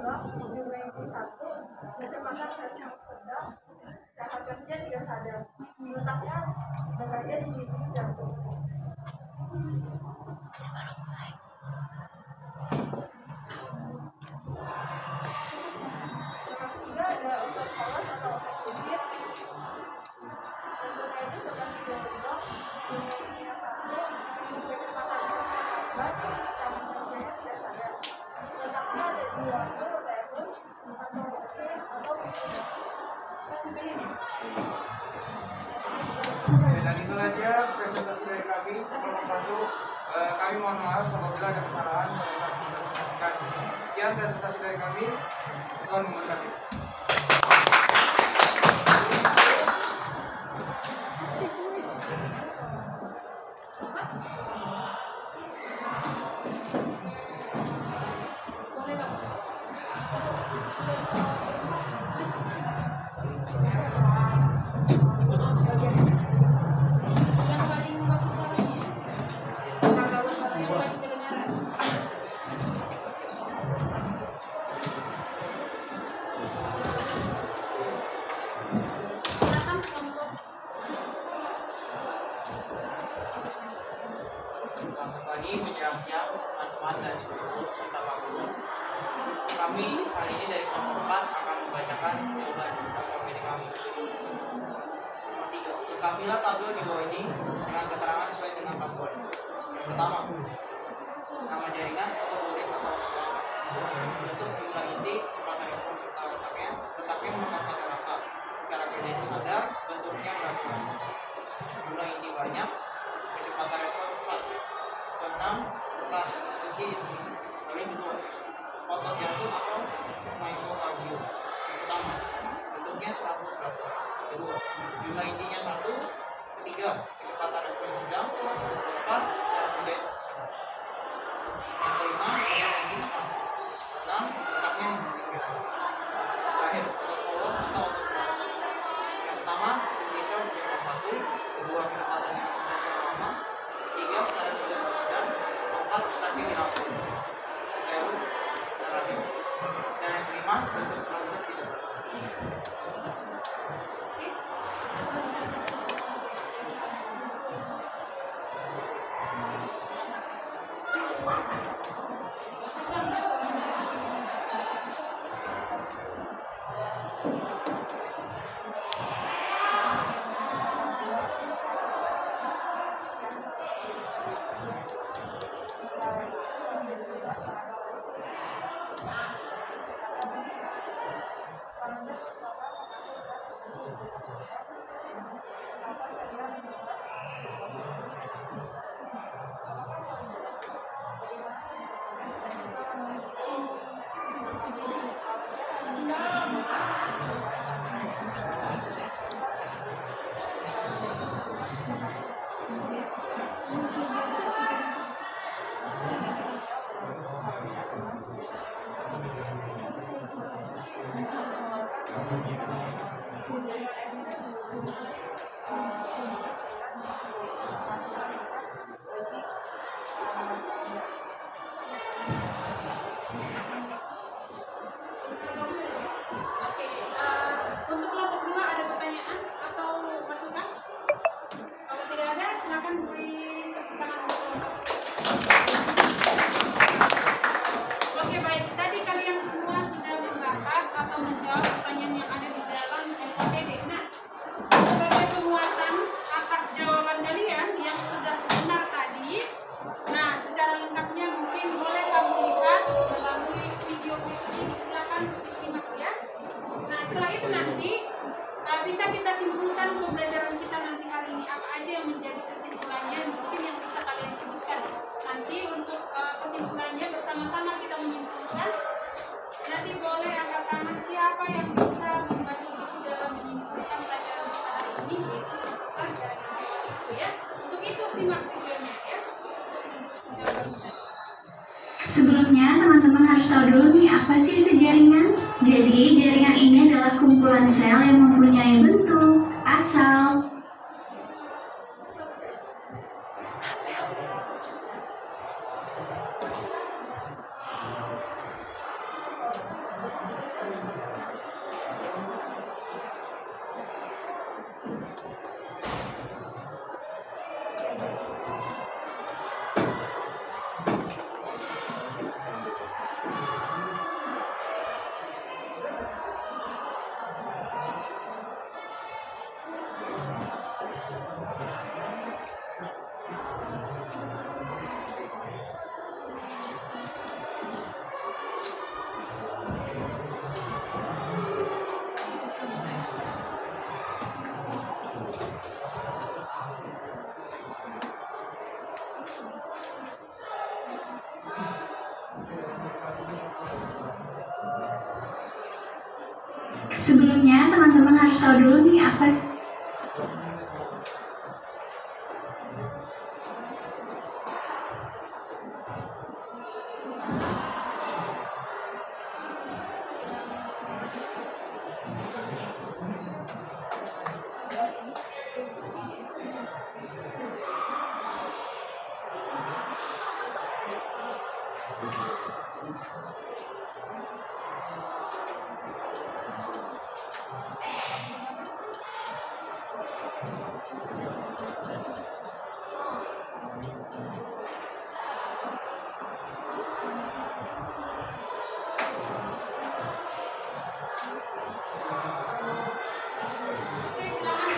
adalah jumlah inti 1, kecepatan tes yang sedang, cahayanya tidak sadar. Letaknya berada di titik jantung. Yang ketiga ada otot polos atau otot bibir. Bentuknya itu seperti gelombang, jumlah intinya 1, kecepatan tes yang lambat, cahayanya tidak sadar. Letaknya ada di waktu, terus, atau oke, atau Dan itu aja presentasi dari kami. Kelompok 1, kami mohon maaf apabila ada kesalahan pada saat mempresentasikan. Sekian presentasi dari kami. Tuhan memberkati. Selamat pagi menjelang siang teman-teman dan ibu-ibu serta Pak Guru. Kami hari ini dari kelompok 4 akan membacakan jawaban LKPD kami. Nomor 3. Cekamilah tabel di bawah ini dengan keterangan sesuai dengan tabel. Yang pertama, nama jaringan atau unit atau automatik. Untuk jumlah inti, kecepatan respons serta letaknya mengangkat pada rasa. Cara kerjanya sadar, bentuknya beragam. Jumlah inti banyak, kecepatan respons cepat. Keenam, letak inti paling kedua, otot jantung atau myokardium. Yang pertama, bentuknya serabut berapa? Kedua, jumlah intinya 1. Ketiga, kecepatan respons sedang. Keempat, cara kerja sadar. Yang kelima, otot tinggi tekan. 6, letaknya memungkinkan. Terakhir, otot polos atau otot berat. Yang pertama, Indonesia berjumlah 1. Kedua, kecepatannya lama. 3, cara kerja sadar. 4, letaknya dirampung. Terus, terakhir. Dan yang kelima, bentuk serabut tidak berapa. Untuk kelompok 2 ada pertanyaan atau masukan? Kalau tidak ada, silakan beri tepuk tangan untuk kelompok. Oke, baik. Tadi kalian semua sudah membahas atau menjawab pertanyaan yang ada di dalam LKPD. Nah, sebagai penguatan atas jawaban kalian yang sudah benar tadi, nah secara lengkapnya mungkin boleh kamu lihat melalui video berikut ini. Silakan disimak ya. Nah, setelah itu nanti bisa kita simpulkan pembelajaran kita nanti hari ini apa aja yang menjadi kesimpulannya, mungkin yang bisa kalian sebutkan. Nanti untuk kesimpulannya bersama-sama kita menyimpulkan. Nanti boleh angkat tangan siapa yang bisa membantu kita dalam menyimpulkan pelajaran kita hari ini, yaitu simpulan dari itu ya. Untuk itu simak videonya ya. Sebelumnya, teman-teman harus tahu dulu nih apa sih itu jaringan. Jadi, jaringan ini adalah kumpulan sel yang mempunyai bentuk, asal, Sebelumnya, teman-teman harus tahu dulu nih apa sih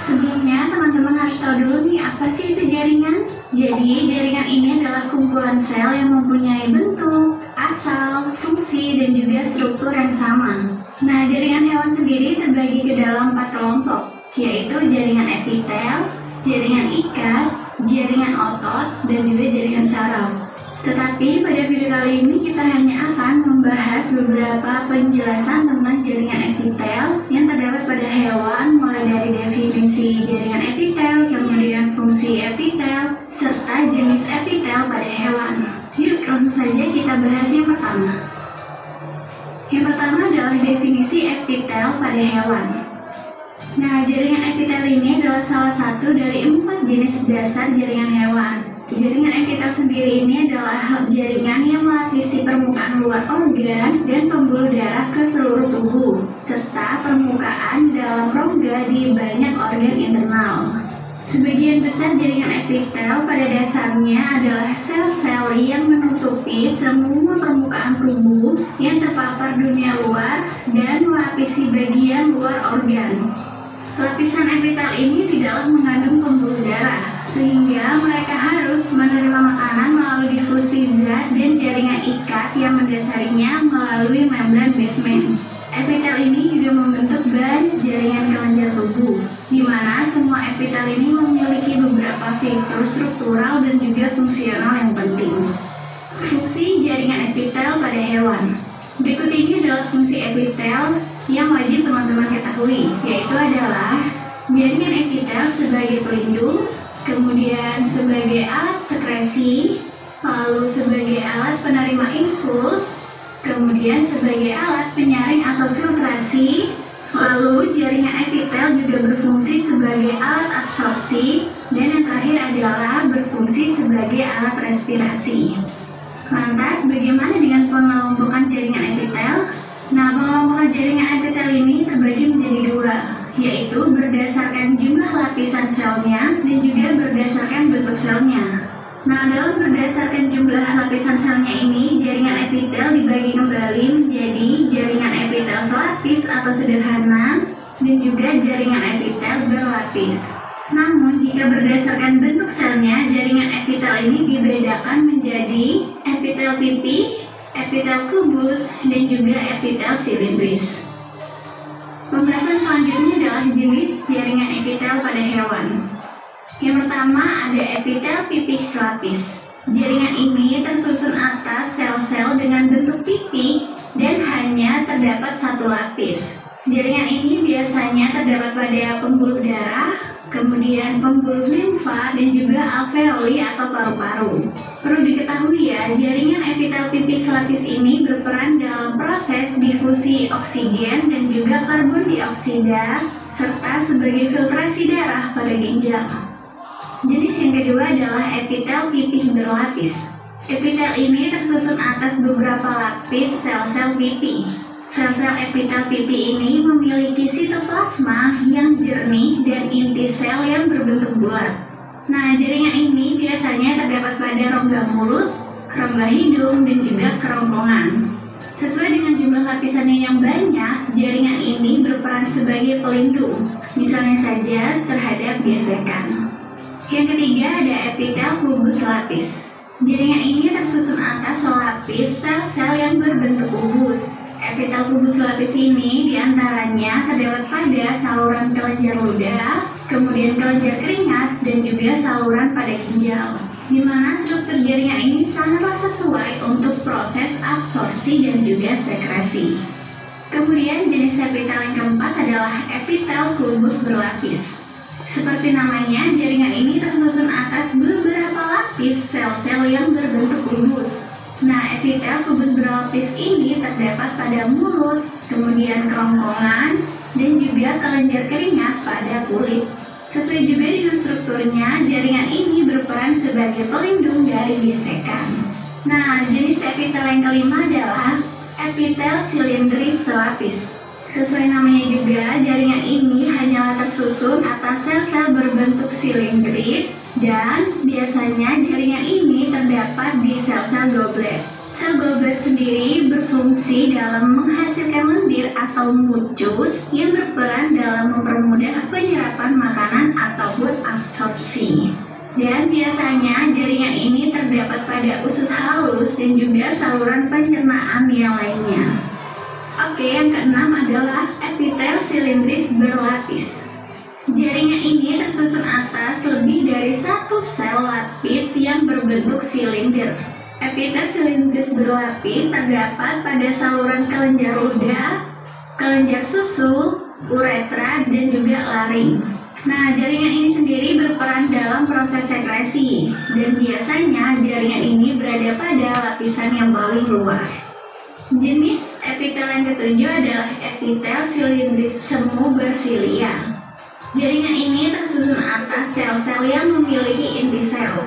Sebelumnya, teman-teman harus tahu dulu nih apa sih itu jaringan. Jadi, jaringan ini adalah kumpulan sel yang mempunyai bentuk, asal, fungsi, dan juga struktur yang sama. Nah, jaringan hewan sendiri terbagi ke dalam 4 kelompok, yaitu jaringan epitel, jaringan ikat, jaringan otot, dan juga jaringan saraf. Tetapi pada video kali ini kita hanya akan membahas beberapa penjelasan tentang jaringan epitel yang terdapat pada hewan, mulai dari definisi jaringan epitel, kemudian fungsi epitel, serta jenis epitel pada hewan. Yuk langsung saja kita bahas yang pertama. Yang pertama adalah definisi epitel pada hewan. Nah, jaringan epitel ini adalah salah satu dari 4 jenis dasar jaringan hewan. Jaringan epitel sendiri ini adalah jaringan yang melapisi permukaan luar organ dan pembuluh darah ke seluruh tubuh, serta permukaan dalam rongga di banyak organ internal. Sebagian besar jaringan epitel pada dasarnya adalah sel-sel yang menutupi semua permukaan tubuh yang terpapar dunia luar dan melapisi bagian luar organ. Lapisan epitel ini tidaklah mengandung pembuluh darah, sehingga mereka harus menerima makanan melalui difusi zat dan jaringan ikat yang mendasarinya melalui membran basement. Epitel ini juga membentuk ban jaringan kelenjar tubuh, di mana semua epitel ini memiliki beberapa fitur struktural dan juga fungsional yang penting. Fungsi jaringan epitel pada hewan. Berikut ini adalah fungsi epitel yang wajib teman-teman ketahui, yaitu adalah jaringan epitel sebagai pelindung, kemudian sebagai alat sekresi, lalu sebagai alat penerima impuls, kemudian sebagai alat penyaring atau filtrasi, lalu jaringan epitel juga berfungsi sebagai alat absorpsi, dan yang terakhir adalah berfungsi sebagai alat respirasi. Lantas, bagaimana dengan pengelompokan jaringan epitel? Nah, pengelompokan jaringan epitel ini terbagi menjadi 2, yaitu berdasarkan jumlah lapisan selnya dan juga berdasarkan bentuk selnya. Nah, dalam berdasarkan jumlah lapisan selnya ini, jaringan epitel dibagi kembali menjadi jaringan epitel selapis atau sederhana dan juga jaringan epitel berlapis. Namun, jika berdasarkan bentuk selnya, jaringan epitel ini dibedakan menjadi epitel pipi, epitel kubus, dan juga epitel silindris. Pembahasan selanjutnya adalah jenis jaringan epitel pada hewan. Yang pertama ada epitel pipi selapis. Jaringan ini tersusun atas sel-sel dengan bentuk pipi dan hanya terdapat 1 lapis. Jaringan ini biasanya terdapat pada pembuluh darah, kemudian pembuluh limfa, dan juga alveoli atau paru-paru. Perlu diketahui ya, jaringan epitel pipi selapis ini berperan dalam proses difusi oksigen dan juga karbon dioksida, serta sebagai filtrasi darah pada ginjal. Jenis yang kedua adalah epitel pipi berlapis. Epitel ini tersusun atas beberapa lapis sel-sel pipi. Sel-sel epitel pipi ini memiliki sitoplasma yang jernih dan inti sel yang berbentuk bulat. Nah, jaringan ini biasanya terdapat pada rongga mulut, rongga hidung, dan juga kerongkongan. Sesuai dengan jumlah lapisannya yang banyak, jaringan ini berperan sebagai pelindung, misalnya saja terhadap gesekan. Yang ketiga ada epitel kubus lapis. Jaringan ini tersusun atas lapis sel-sel yang berbentuk kubus. Epitel kubus lapis ini diantaranya terdapat pada saluran kelenjar ludah, kemudian kelenjar keringat, dan juga saluran pada ginjal, di mana struktur jaringan ini sangatlah sesuai untuk proses absorpsi dan juga sekresi. Kemudian jenis epitel yang keempat adalah epitel kubus berlapis. Seperti namanya, jaringan ini tersusun atas beberapa lapis sel-sel yang berbentuk kubus. Nah, epitel kubus berlapis ini terdapat pada mulut, kemudian kerongkongan, dan juga kelenjar keringat pada kulit. Sesuai juga dengan strukturnya, jaringan ini berperan sebagai pelindung dari gesekan. Nah, jenis epitel yang kelima adalah epitel silindris selapis. Sesuai namanya juga, jaringan ini hanyalah tersusun atas sel-sel berbentuk silindris dan biasanya jaringan ini terdapat di sel-sel goblet. Sel goblet sendiri berfungsi dalam menghasilkan lendir atau mucus yang berperan dalam mempermudah penyerapan makanan ataupun absorpsi. Dan biasanya jaringan ini terdapat pada usus halus dan juga saluran pencernaan yang lainnya. Oke, yang keenam adalah epitel silindris berlapis. Jaringan ini tersusun atas lebih dari satu sel lapis yang berbentuk silinder. Epitel silindris berlapis terdapat pada saluran kelenjar ludah, kelenjar susu, uretra, dan juga laring. Nah, jaringan ini sendiri berperan dalam proses sekresi, dan biasanya jaringan ini berada pada lapisan yang paling luar. Jenis epitel yang ketujuh adalah epitel silindris semu bersilia. Jaringan ini tersusun atas sel-sel yang memiliki inti sel.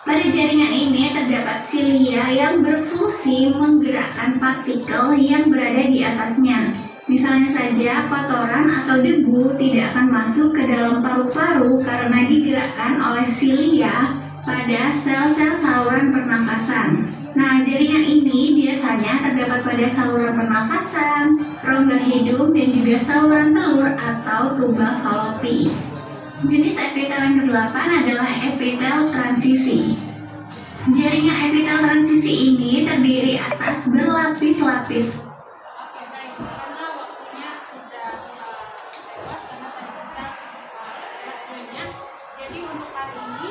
Pada jaringan ini terdapat silia yang berfungsi menggerakkan partikel yang berada di atasnya. Misalnya saja kotoran atau debu tidak akan masuk ke dalam paru-paru karena digerakkan oleh silia pada sel-sel saluran pernafasan. Nah, jaringan ini biasanya terdapat pada saluran pernafasan, rongga hidung, dan juga saluran telur atau tuba falopi. Jenis epitel yang ke-8 adalah epitel transisi. Jaringan epitel transisi ini terdiri atas berlapis-lapis. Oke, baik. Karena waktunya sudah lewat, karena tadi kita banyak. Jadi untuk hari ini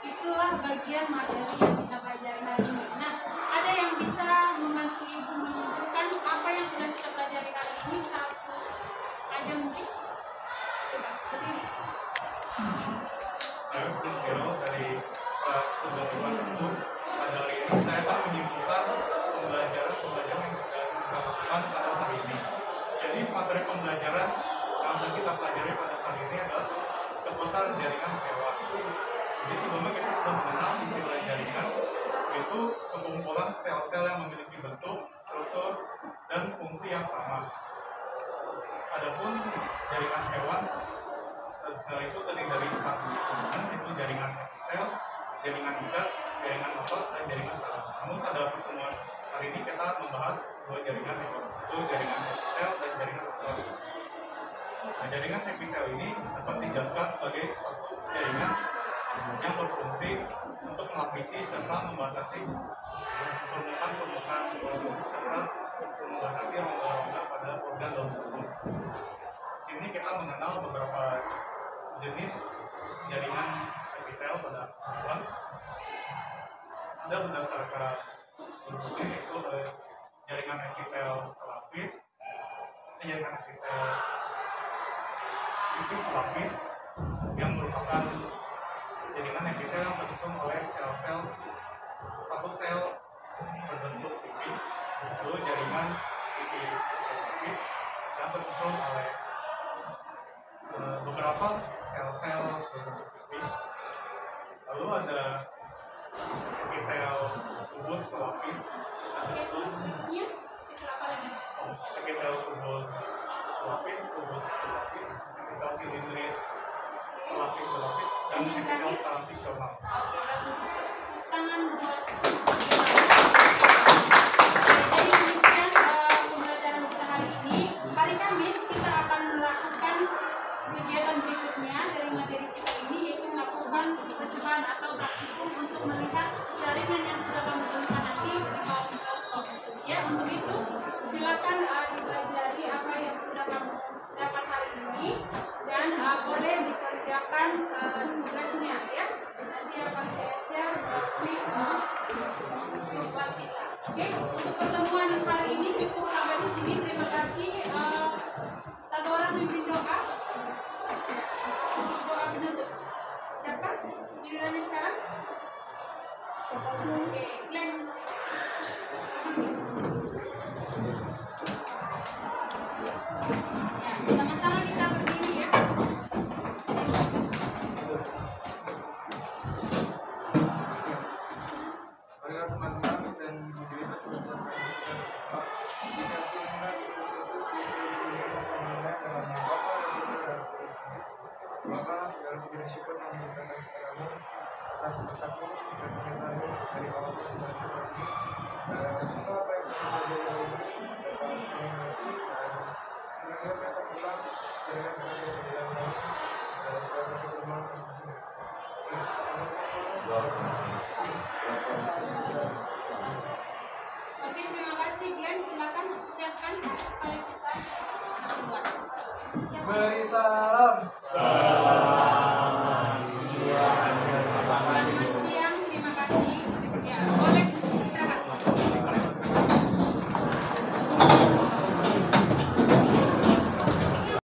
itulah bagian materi yang kita pelajari hari ini. Nah, ada yang bisa membantu Ibu menyimpulkan apa yang sudah kita pelajari hari ini? Satu aja mungkin. Coba, berdiri. Saya Priscilo dari kelas 11 pada hari ini saya akan menyimpulkan pembelajaran yang sudah kita lakukan pada hari ini. Jadi materi pembelajaran yang akan kita pelajari pada hari ini adalah seputar jaringan hewan. Jadi sebelumnya kita sudah mengenal istilah jaringan, yaitu sekumpulan sel-sel yang memiliki bentuk, struktur, dan fungsi yang sama. Adapun jaringan hewan itu terdiri dari 4 komponen, yaitu jaringan epitel, jaringan ikat, jaringan otot, dan jaringan saraf. Namun pada pertemuan hari ini kita membahas dua jaringan, yaitu jaringan epitel dan jaringan otot. Nah, jaringan epitel ini dapat dijelaskan sebagai suatu jaringan yang berfungsi untuk melapisi serta membatasi permukaan tubuh serta membatasi rongga-rongga pada organ dalam tubuh. Di sini kita mengenal beberapa jenis jaringan epitel pada hewan. Ada berdasarkan bentuknya, yaitu jaringan epitel lapis, jaringan epitel tipis lapis yang merupakan jaringan epitel yang tersusun oleh sel-sel satu sel berbentuk pipi, itu jaringan pipi lapis yang tersusun oleh beberapa sel-sel berbentuk pipi. Lalu ada epitel kubus lapis yang tersusun epitel kubus lapis, epitel silindris lapis berlapis, dan ini yang terakhir. transisional. Oke, bagus. Tangan buat. Jadi demikian pembelajaran kita hari ini. Hari Kamis kita akan melakukan kegiatan berikutnya dari materi kita ini, yaitu melakukan percobaan atau praktikum untuk melihat jaringan yang sudah kamu temukan nanti di bawah mikroskop. Ya, untuk itu silakan dipelajari apa yang sudah kamu dapat hari ini dan boleh dikerjakan tugasnya ya. Nanti akan saya share melalui kelas kita. Oke, untuk pertemuan hari ini cukup sampai di sini. Terima kasih. Satu orang pimpin doa. Doa penutup. Siapa? Gilirannya sekarang? Oke, Glenn. Ya, sama-sama kita berdiri ya. Marilah teman-teman dan hadirin bersama kita dikasih nikmat Yesus bersama dalam nama Bapa dan Putra dan Roh Kudus. Bapa, segala puji dan syukur kami berikan kepadamu atas berkat-Mu dan penyertaan-Mu dari awal sampai akhir ini. Semua apa yang kami pelajari hari ini